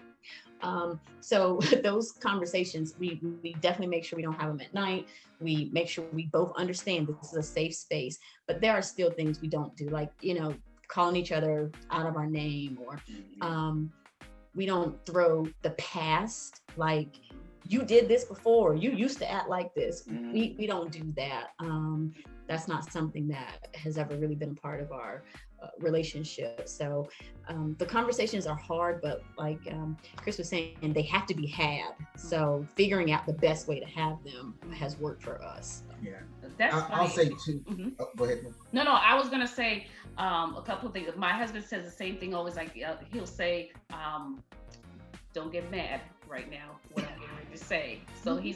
So those conversations, we definitely make sure we don't have them at night. We make sure we both understand this is a safe space, but there are still things we don't do, like, calling each other out of our name, or we don't throw the past, like, you did this before, you used to act like this. We don't do that. That's not something that has ever really been a part of our relationship. So the conversations are hard, but like Chris was saying, they have to be had. So figuring out the best way to have them has worked for us. Yeah, that's I'll say too. Mm-hmm. Oh, go ahead. No, I was gonna say a couple of things. My husband says the same thing always. Like he'll say, "Don't get mad right now." What I'm getting ready to say. So he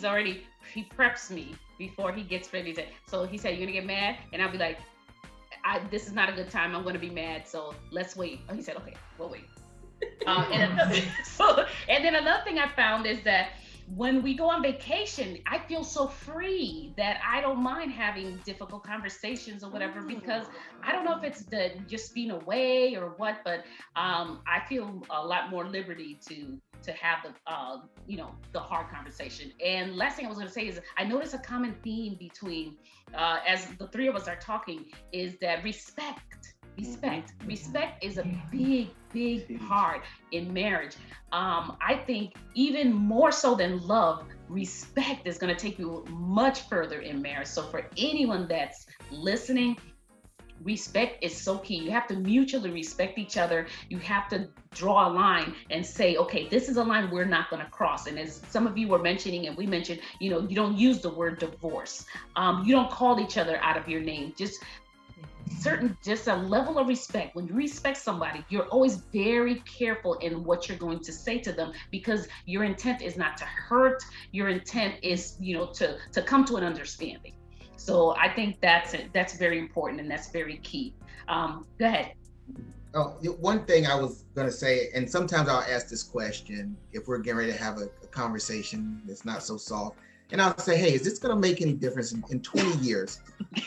preps me before he gets ready to. So he said, "You're gonna get mad," and I'll be like, this is not a good time. I'm going to be mad. So let's wait. Oh, he said, okay, we'll wait. And then another thing I found is that when we go on vacation, I feel so free that I don't mind having difficult conversations or whatever, because I don't know if it's the just being away or what, but I feel a lot more liberty to have the hard conversation. And last thing I was going to say is I noticed a common theme between as the three of us are talking is that respect is a big part in marriage. I think even more so than love, respect is going to take you much further in marriage. So for anyone that's listening, respect is so key. You have to mutually respect each other. You have to draw a line and say, okay, this is a line we're not going to cross. And as some of you were mentioning, and we mentioned, you don't use the word divorce. You don't call each other out of your name. Just a level of respect. When you respect somebody, you're always very careful in what you're going to say to them, because your intent is not to hurt. Your intent is, to come to an understanding. So I think that's very important, and that's very key. Go ahead. Oh, one thing I was going to say, and sometimes I'll ask this question if we're getting ready to have a conversation that's not so soft. And I'll say, hey, is this going to make any difference in 20 years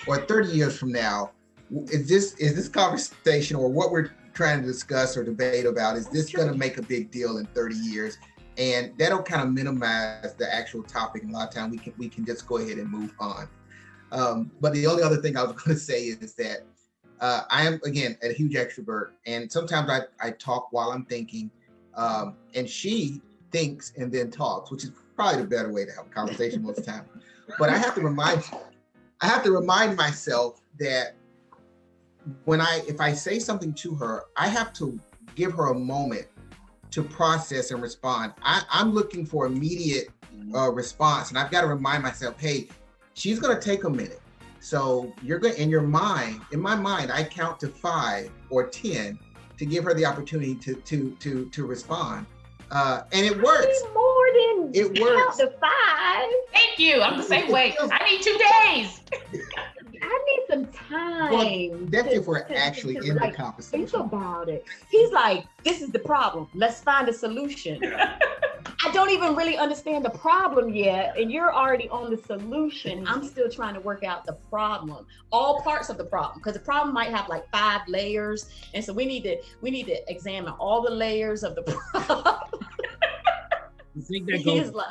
or 30 years from now? Is this conversation or what we're trying to discuss or debate about, is this going to make a big deal in 30 years? And that'll kind of minimize the actual topic. And a lot of times we can just go ahead and move on. But the only other thing I was going to say is that I am, again, a huge extrovert. And sometimes I talk while I'm thinking, and she thinks and then talks, which is probably the better way to have a conversation most of the time. But I have to remind myself that if I say something to her, I have to give her a moment to process and respond. I'm looking for immediate response, and I've got to remind myself, hey, she's going to take a minute. So you're going, in my mind, I count to 5 or 10 to give her the opportunity to respond. And it works. It works. Count to 5. Thank you. I'm the same way. I need 2 days. I need some time. Well, that's if we're actually in the conversation. Think about it. He's like, this is the problem. Let's find a solution. I don't even really understand the problem yet, and you're already on the solution. I'm still trying to work out the problem, all parts of the problem, because the problem might have like 5 layers, and so we need to examine all the layers of the problem. I think that goes to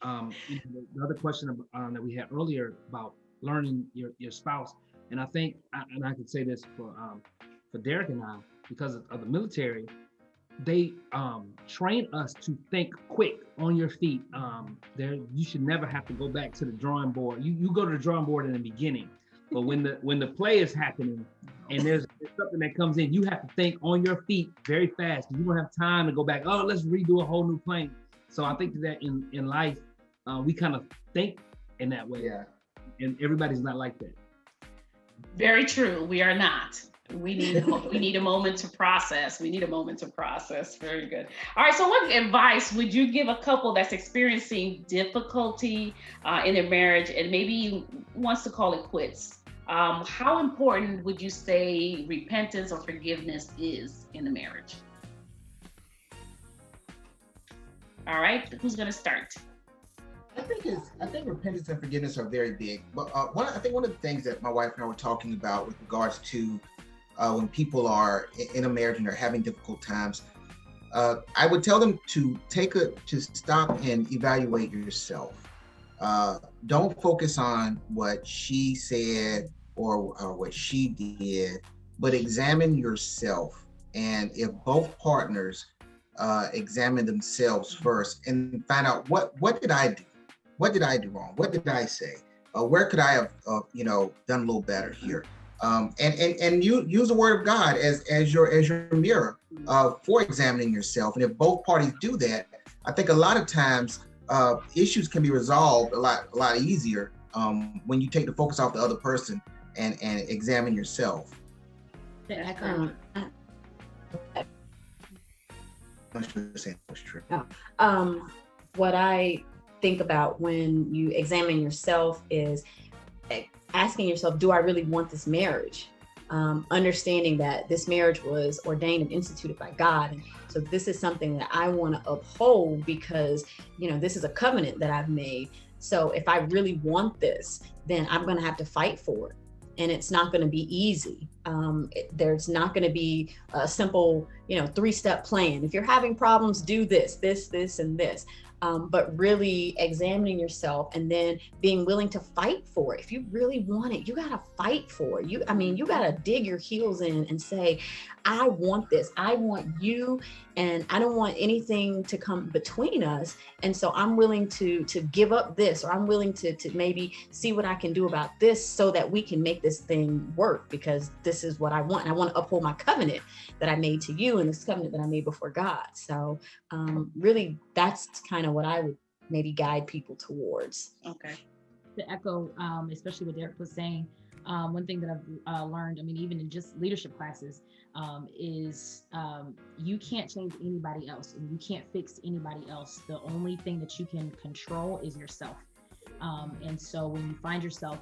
the other question that we had earlier about learning your spouse, and I think, and I could say this for Derek and I, because of the military. They train us to think quick, on your feet. You should never have to go back to the drawing board. You go to the drawing board in the beginning, but when the play is happening and there's something that comes in, you have to think on your feet very fast. You don't have time to go back. Oh, let's redo a whole new plane. So I think that in life, we kind of think in that way. Yeah. And everybody's not like that. Very true. We are not. We need a moment to process. Very good. All right. So what advice would you give a couple that's experiencing difficulty in their marriage and maybe wants to call it quits? How important would you say repentance or forgiveness is in a marriage? All right, who's gonna start? I think repentance and forgiveness are very big. But I think one of the things that my wife and I were talking about with regards to when people are in a marriage and they're having difficult times, I would tell them to stop and evaluate yourself. Don't focus on what she said or what she did, but examine yourself. And if both partners examine themselves first and find out what did I do? What did I do wrong? What did I say? Where could I have done a little better here? And you use the word of God as your mirror for examining yourself. And if both parties do that, I think a lot of times issues can be resolved a lot easier when you take the focus off the other person and examine yourself. I'm sure you're saying that's true. What I think about when you examine yourself is asking yourself, do I really want this marriage? Understanding that this marriage was ordained and instituted by God. And so this is something that I want to uphold because, this is a covenant that I've made. So if I really want this, then I'm going to have to fight for it. And it's not going to be easy. There's not going to be a simple, 3-step plan. If you're having problems, do this, and this. But really examining yourself and then being willing to fight for it. If you really want it, you got to fight for it. You got to dig your heels in and say, I want this. I want you, and I don't want anything to come between us. And so I'm willing to give up this, or I'm willing to maybe see what I can do about this so that we can make this thing work, because this is what I want. And I want to uphold my covenant that I made to you and this covenant that I made before God. So really, that's kind of what I would maybe guide people towards. Okay. To echo, especially what Derek was saying, one thing that I've learned, even in just leadership classes, is you can't change anybody else and you can't fix anybody else. The only thing that you can control is yourself. And so when you find yourself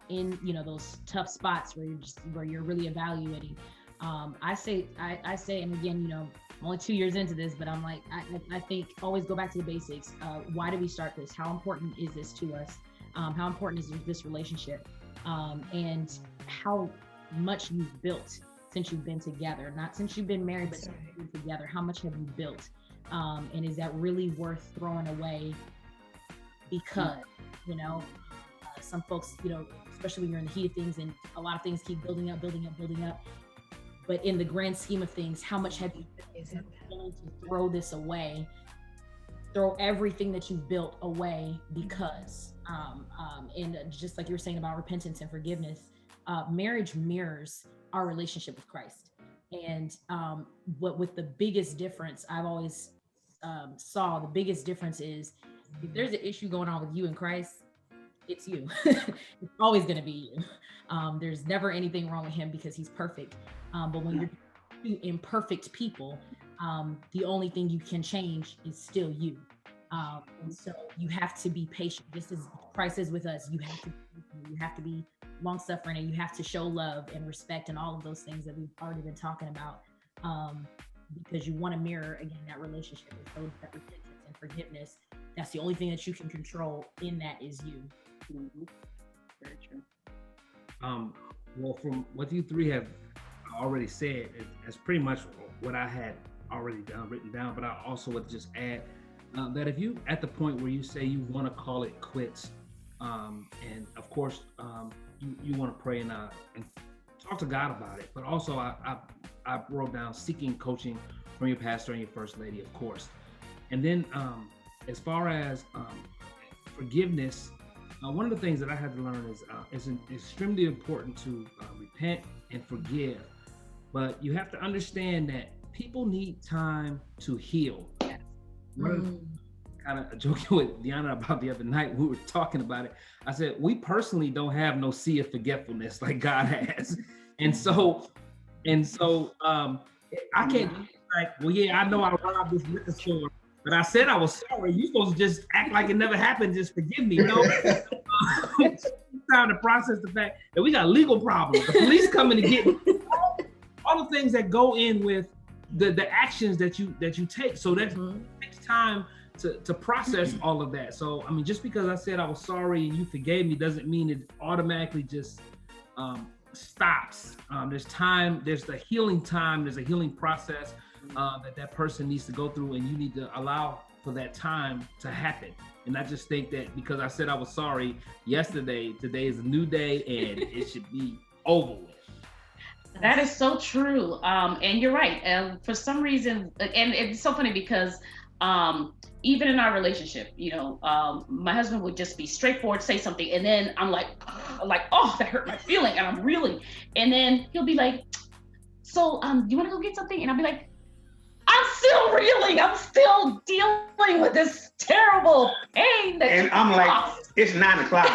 in those tough spots where you're really evaluating, I say, and again, I'm only 2 years into this, but I'm like, I think always go back to the basics. Why did we start this? How important is this to us? How important is this relationship? And how much you've built since you've been together, not since you've been married, but since you've been together. How much have you built? And is that really worth throwing away? Because, some folks, especially when you're in the heat of things and a lot of things keep building up. But in the grand scheme of things, how much have you been willing to throw this away? Throw everything that you've built away because, and just like you were saying about repentance and forgiveness, marriage mirrors our relationship with Christ. And what with the biggest difference I've always saw, the biggest difference is if there's an issue going on with you and Christ, it's you. It's always going to be you. There's never anything wrong with him because he's perfect. But when you're two imperfect people, the only thing you can change is still you. And so you have to be patient. Just as Christ is with us, you have to be long-suffering, and you have to show love and respect and all of those things that we've already been talking about, because you want to mirror, again, that relationship. So that repentance and forgiveness, that's the only thing that you can control in that is you. Mm-hmm. Very true. Well, from what you three have already said, it's pretty much what I had already written down, but I also would just add that if you at the point where you say you want to call it quits, and of course you want to pray and talk to God about it, but also I wrote down seeking coaching from your pastor and your first lady, of course. And then as far as forgiveness, one of the things that I had to learn is it's extremely important to repent and forgive, but you have to understand that people need time to heal. Kind of joking with Deanna about the other night, we were talking about it. I said, we personally don't have no sea of forgetfulness like God has. And so I can't like, well, yeah, I know I robbed this liquor store, but I said I was sorry. You're supposed to just act like it never happened. Just forgive me, time to process the fact that we got legal problems. The police coming to get me. All the things that go in with the actions that you take. So that takes time to process all of that. So I mean, just because I said I was sorry and you forgave me doesn't mean it automatically just stops. There's time, there's the healing time, there's a healing process that person needs to go through, and you need to allow for that time to happen. And I just think that because I said I was sorry yesterday, today is a new day and it should be over with. That is so true. And you're right. For some reason, and it's so funny because even in our relationship, my husband would just be straightforward, say something, and then I'm like, oh, that hurt my feeling, and I'm reeling. And then he'll be like, so you want to go get something? And I'll be like, I'm still reeling. I'm still dealing with this terrible pain. And I'm like, it's 9 o'clock.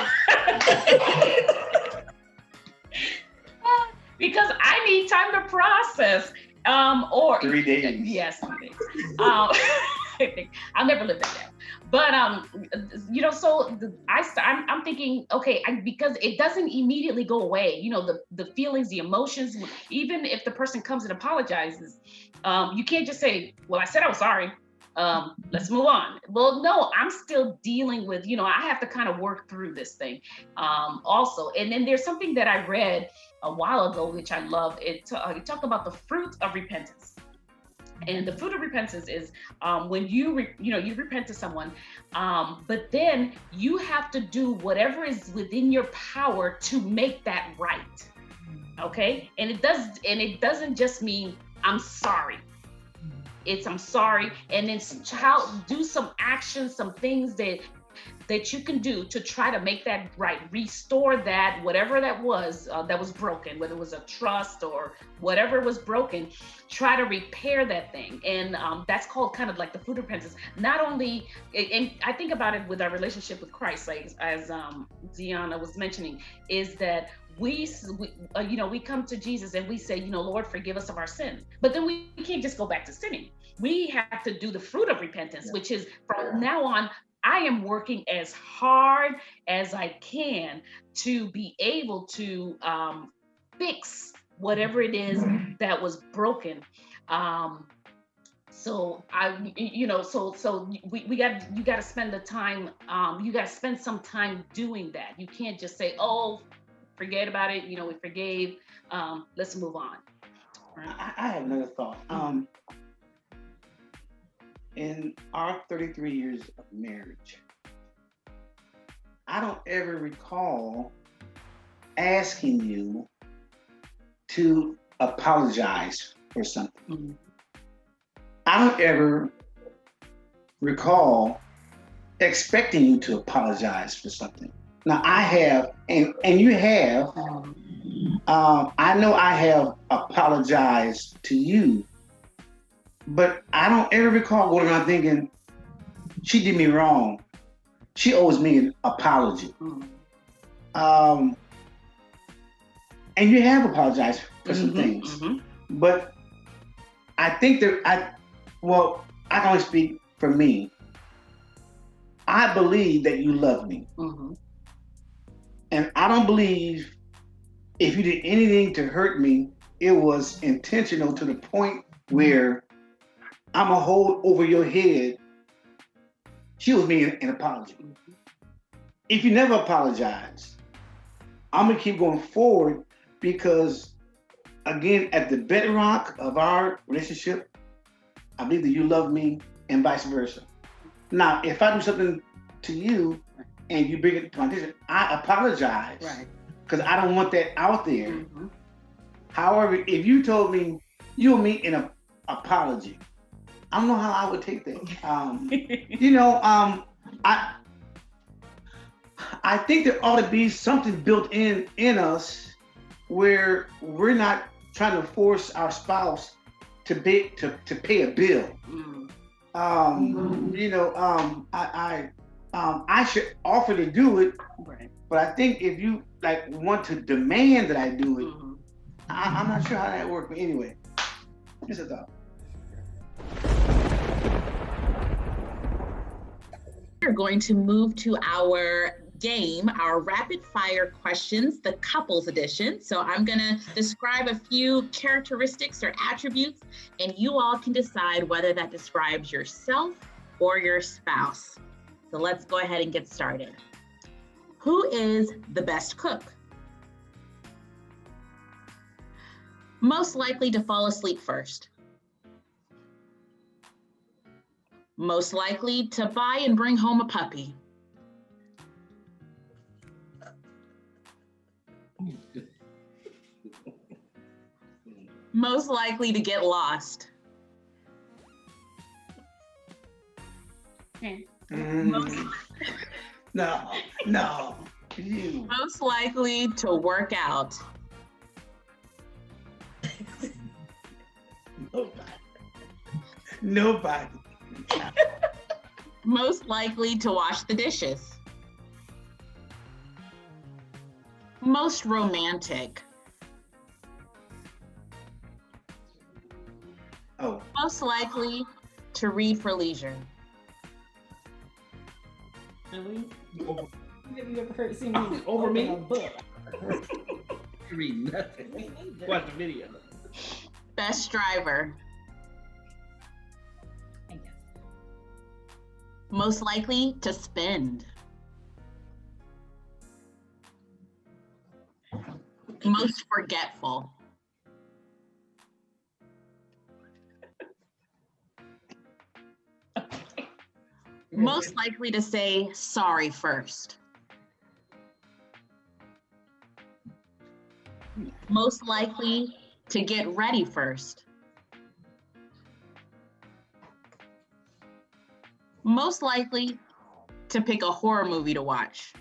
Because I need time to process. Or 3 days. Yes, 3 days. I'll never live that down. But so I'm thinking, okay, because it doesn't immediately go away. The feelings, the emotions. Even if the person comes and apologizes, you can't just say, "Well, I said I was sorry. Let's move on." Well, no, I'm still dealing with. I have to kind of work through this thing, also. And then there's something that I read a while ago, which I love. It talked about the fruit of repentance. And the fruit of repentance is when you repent to someone, but then you have to do whatever is within your power to make that right. Okay, and it doesn't just mean I'm sorry. It's I'm sorry, and then do some actions, some things that you can do to try to make that right, restore that, whatever that was broken, whether it was a trust or whatever was broken, try to repair that thing. And that's called kind of like the fruit of repentance. Not only, and I think about it with our relationship with Christ, like as Ziana was mentioning, is that we come to Jesus and we say, Lord, forgive us of our sin. But then we can't just go back to sinning. We have to do the fruit of repentance, which is from now on, I am working as hard as I can to be able to fix whatever it is that was broken. So you got to spend the time. You got to spend some time doing that. You can't just say, "Oh, forget about it. We forgave. Let's move on." Right? I have another thought. In our 33 years of marriage, I don't ever recall asking you to apologize for something. Mm-hmm. I don't ever recall expecting you to apologize for something. Now I have, and you have, I know I have apologized to you, but I don't ever recall going around thinking, she did me wrong. She owes me an apology. And you have apologized for some things, but I think that I can only speak for me. I believe that you love me. And I don't believe if you did anything to hurt me, it was intentional to the point where I'm gonna hold over your head. She owes me an apology. If you never apologize, I'm gonna keep going forward because, again, at the bedrock of our relationship, I believe that you love me and vice versa. Now, if I do something to you and you bring it to my attention, I apologize. Right. Because I don't want that out there. However, if you told me you owe me an apology, I don't know how I would take that. I think there ought to be something built in us where we're not trying to force our spouse to pay a bill. I should offer to do it, but I think if you want to demand that I do it, I'm not sure how that works. But anyway, just a thought. We're going to move to our game, our rapid fire questions, the couples edition. So I'm gonna describe a few characteristics or attributes, and you all can decide whether that describes yourself or your spouse. So let's go ahead and get started. Who is the best cook? Most likely to fall asleep first? Most likely to buy and bring home a puppy? Most likely to get lost? No. You. Most likely to work out? Nobody. Most likely to wash the dishes? Most romantic? Oh. Most likely to read for leisure? Really? Have you ever seen me Over me? open a book? Read nothing. Watch the video. Best driver? I guess. Most likely to spend? Most forgetful? Most likely to say sorry first? Most likely to get ready first? Most likely to pick a horror movie to watch?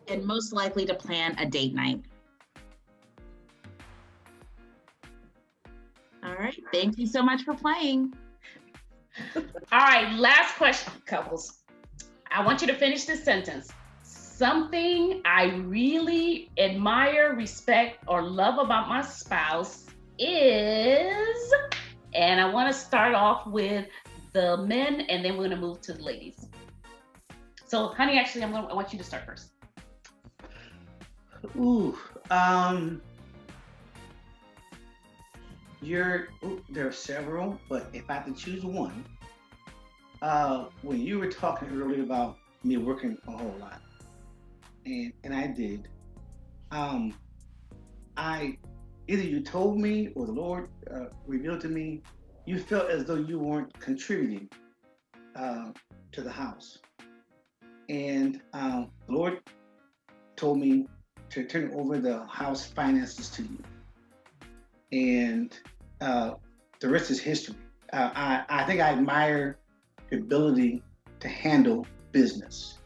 And most likely to plan a date night? All right, thank you so much for playing. All right, last question, couples. I want you to finish this sentence. Something I really admire, respect, or love about my spouse is, and I want to start off with the men, and then we're going to move to the ladies. So, honey, actually, I want you to start first. Ooh. There are several, but if I had to choose one, when you were talking earlier about me working a whole lot, and I did, either you told me or the Lord revealed to me, you felt as though you weren't contributing to the house, and the Lord told me to turn over the house finances to you, and the rest is history. I think I admire your ability to handle business.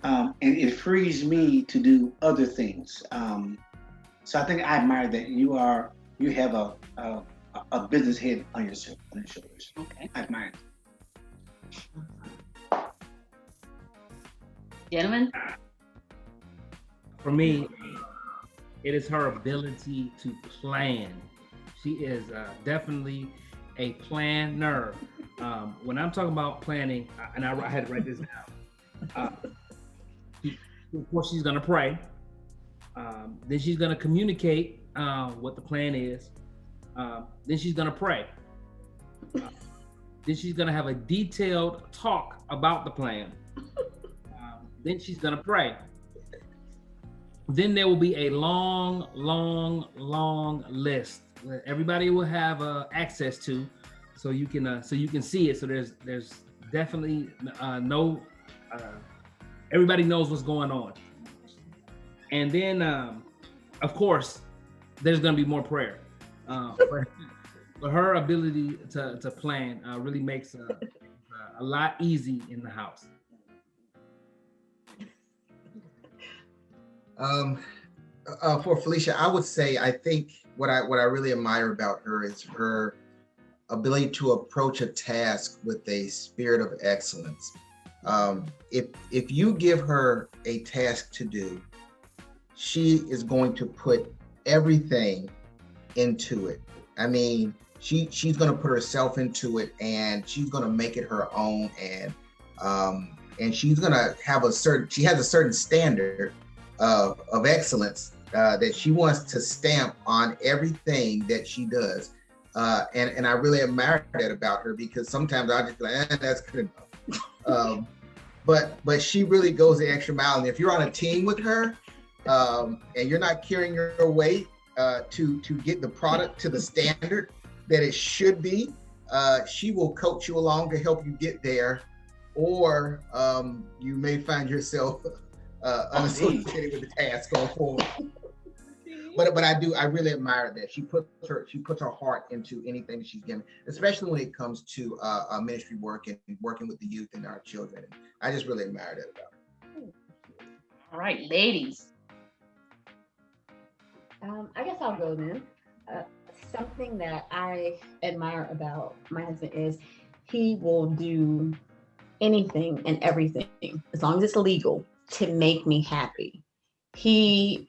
And it frees me to do other things. So I think I admire that you have a business head on your shoulders. Okay. I admire it. Gentlemen? For me, it is her ability to plan. She is definitely a planner. When I'm talking about planning, and I had to write this down. Of course, she's gonna pray. Then she's gonna communicate what the plan is. Then she's gonna pray. Then she's gonna have a detailed talk about the plan. Then she's gonna pray. Then there will be a long list that everybody will have access to, so you can see it. So there's definitely everybody knows what's going on. And then of course there's gonna be more prayer. But her ability to plan really makes a lot easy in the house. For Felicia, I would say I think what I really admire about her is her ability to approach a task with a spirit of excellence. If you give her a task to do, she is going to put everything into it. I mean, she's going to put herself into it, and she's going to make it her own, and she's going to have she has a certain standard of excellence that she wants to stamp on everything that she does. And I really admire that about her, because sometimes I just be like, that's good enough. But she really goes the extra mile. And if you're on a team with her, and you're not carrying your weight to get the product to the standard that it should be, she will coach you along to help you get there, or you may find yourself unassociated with the task going forward. But I really admire that she puts her heart into anything that she's given, especially when it comes to ministry work and working with the youth and our children. I just really admire that about her. All right, ladies. I guess I'll go then. Something that I admire about my husband is he will do anything and everything, as long as it's legal, to make me happy. He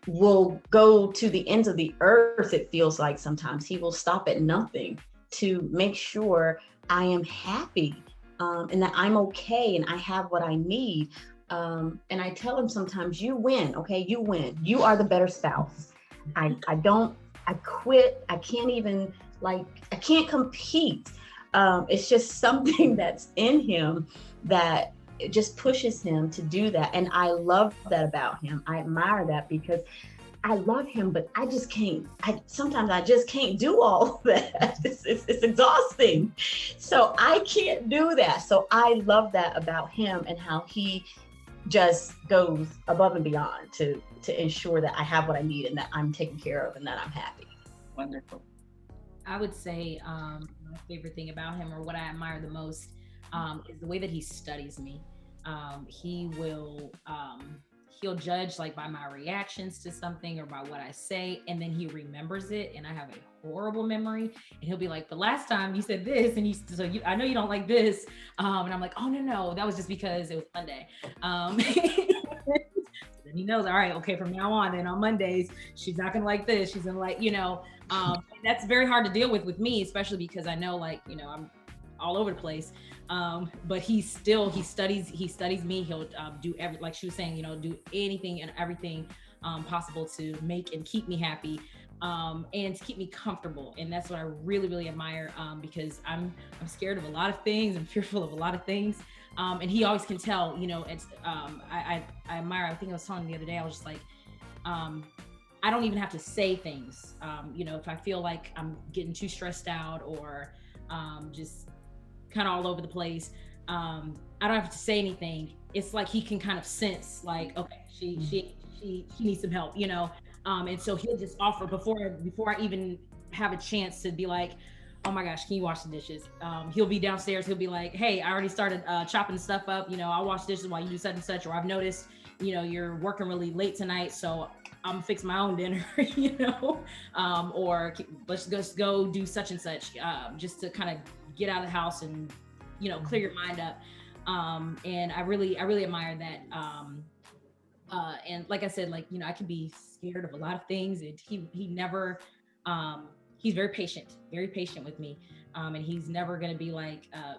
will go to the ends of the earth, it feels like sometimes. He will stop at nothing to make sure I am happy, and that I'm okay and I have what I need. And I tell him sometimes, you win, okay? You win. You are the better spouse. I quit. I can't even, I can't compete. It's just something that's in him that it just pushes him to do that. And I love that about him. I admire that, because I love him, but I just can't. Sometimes I just can't do all of that. It's exhausting. So I can't do that. So I love that about him, and how he just goes above and beyond to ensure that I have what I need, and that I'm taken care of, and that I'm happy. Wonderful. I would say my favorite thing about him, or what I admire the most, is the way that he studies me. He'll judge by my reactions to something or by what I say, and then he remembers it, and I have a horrible memory, and he'll be like, the last time you said this, and I know you don't like this, and I'm like, oh no, that was just because it was Monday. Then he knows, all right, okay, from now on, and on Mondays, she's not gonna like this, she's gonna like, that's very hard to deal with me, especially because I know, I'm all over the place. But he studies me. He'll do like she was saying, do anything and everything possible to make and keep me happy, and to keep me comfortable. And that's what I really, really admire, because I'm scared of a lot of things. I'm fearful of a lot of things. And he always can tell, it's, I admire, I think I was telling the other day, I was just like, I don't even have to say things. If I feel like I'm getting too stressed out, or just kind of all over the place, I don't have to say anything. It's like he can kind of sense, okay, she needs some help, and so he'll just offer before I even have a chance to be like, oh my gosh, can you wash the dishes? He'll be downstairs, he'll be like, hey, I already started chopping the stuff up, I'll wash dishes while you do such and such, or I've noticed, you're working really late tonight, so I'm gonna fix my own dinner, or let's just go do such and such, just to kind of get out of the house and, clear your mind up. And I really admire that. And like I said, I can be scared of a lot of things, and he never, he's very patient with me. And he's never going to be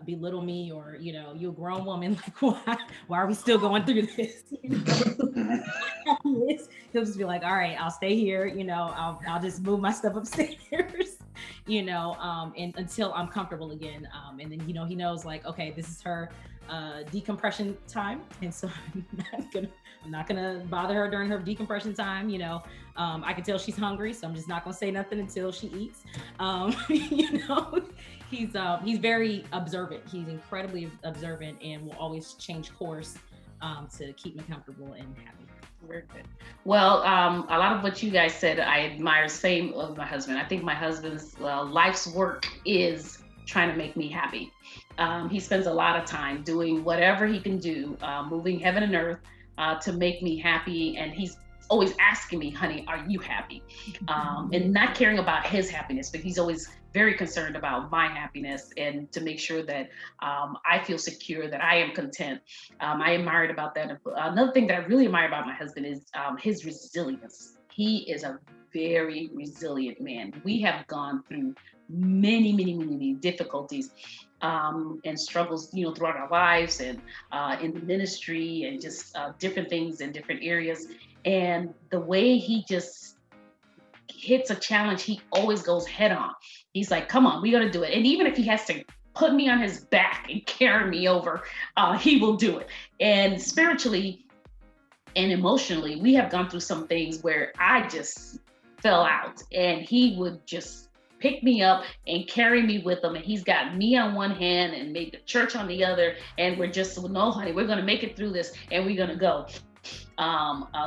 belittle me, or, you a grown woman, why are we still going through this? He'll just be like, all right, I'll stay here. I'll just move my stuff upstairs, and until I'm comfortable again. And then, he knows okay, this is her decompression time. And so I'm not gonna bother her during her decompression time. I can tell she's hungry, so I'm just not gonna say nothing until she eats. He's very observant. He's incredibly observant, and will always change course to keep me comfortable and happy. Very good. Well, a lot of what you guys said, I admire same of my husband. I think my husband's life's work is trying to make me happy. He spends a lot of time doing whatever he can do, moving heaven and earth to make me happy. And he's always asking me, honey, are you happy? And not caring about his happiness, but he's always very concerned about my happiness, and to make sure that I feel secure, that I am content. I admired about that. Another thing that I really admire about my husband is his resilience. He is a very resilient man. We have gone through many difficulties and struggles, throughout our lives and in the ministry and just different things in different areas. And the way he just hits a challenge, he always goes head on. He's like, come on, we're going to do it. And even if he has to put me on his back and carry me over, he will do it. And spiritually and emotionally, we have gone through some things where I just fell out, and he would just pick me up and carry me with him. And he's got me on one hand and maybe the church on the other. And we're just, no, honey, we're going to make it through this and we're going to go.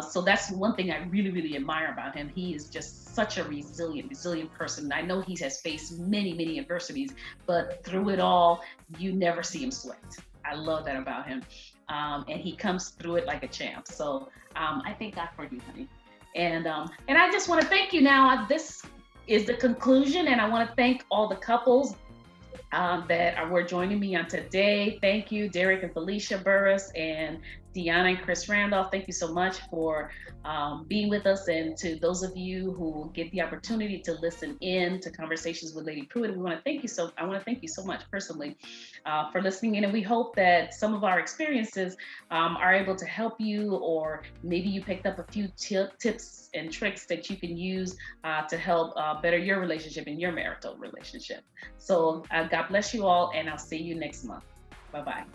So that's one thing I really admire about him. He is just such a resilient person. I know he has faced many adversities, but through it all, you never see him sweat. I love that about him. And he comes through it like a champ. So I thank God for you, honey. And I just want to thank you now. This is the conclusion, and I want to thank all the couples that were joining me on today. Thank you, Derek and Felicia Burris and Deanna and Chris Randolph. Thank you so much for being with us. And to those of you who get the opportunity to listen in to Conversations with Lady Pruitte, I want to thank you so much personally for listening in. And we hope that some of our experiences are able to help you, or maybe you picked up a few tips and tricks that you can use to help better your relationship and your marital relationship. So God bless you all, and I'll see you next month. Bye-bye.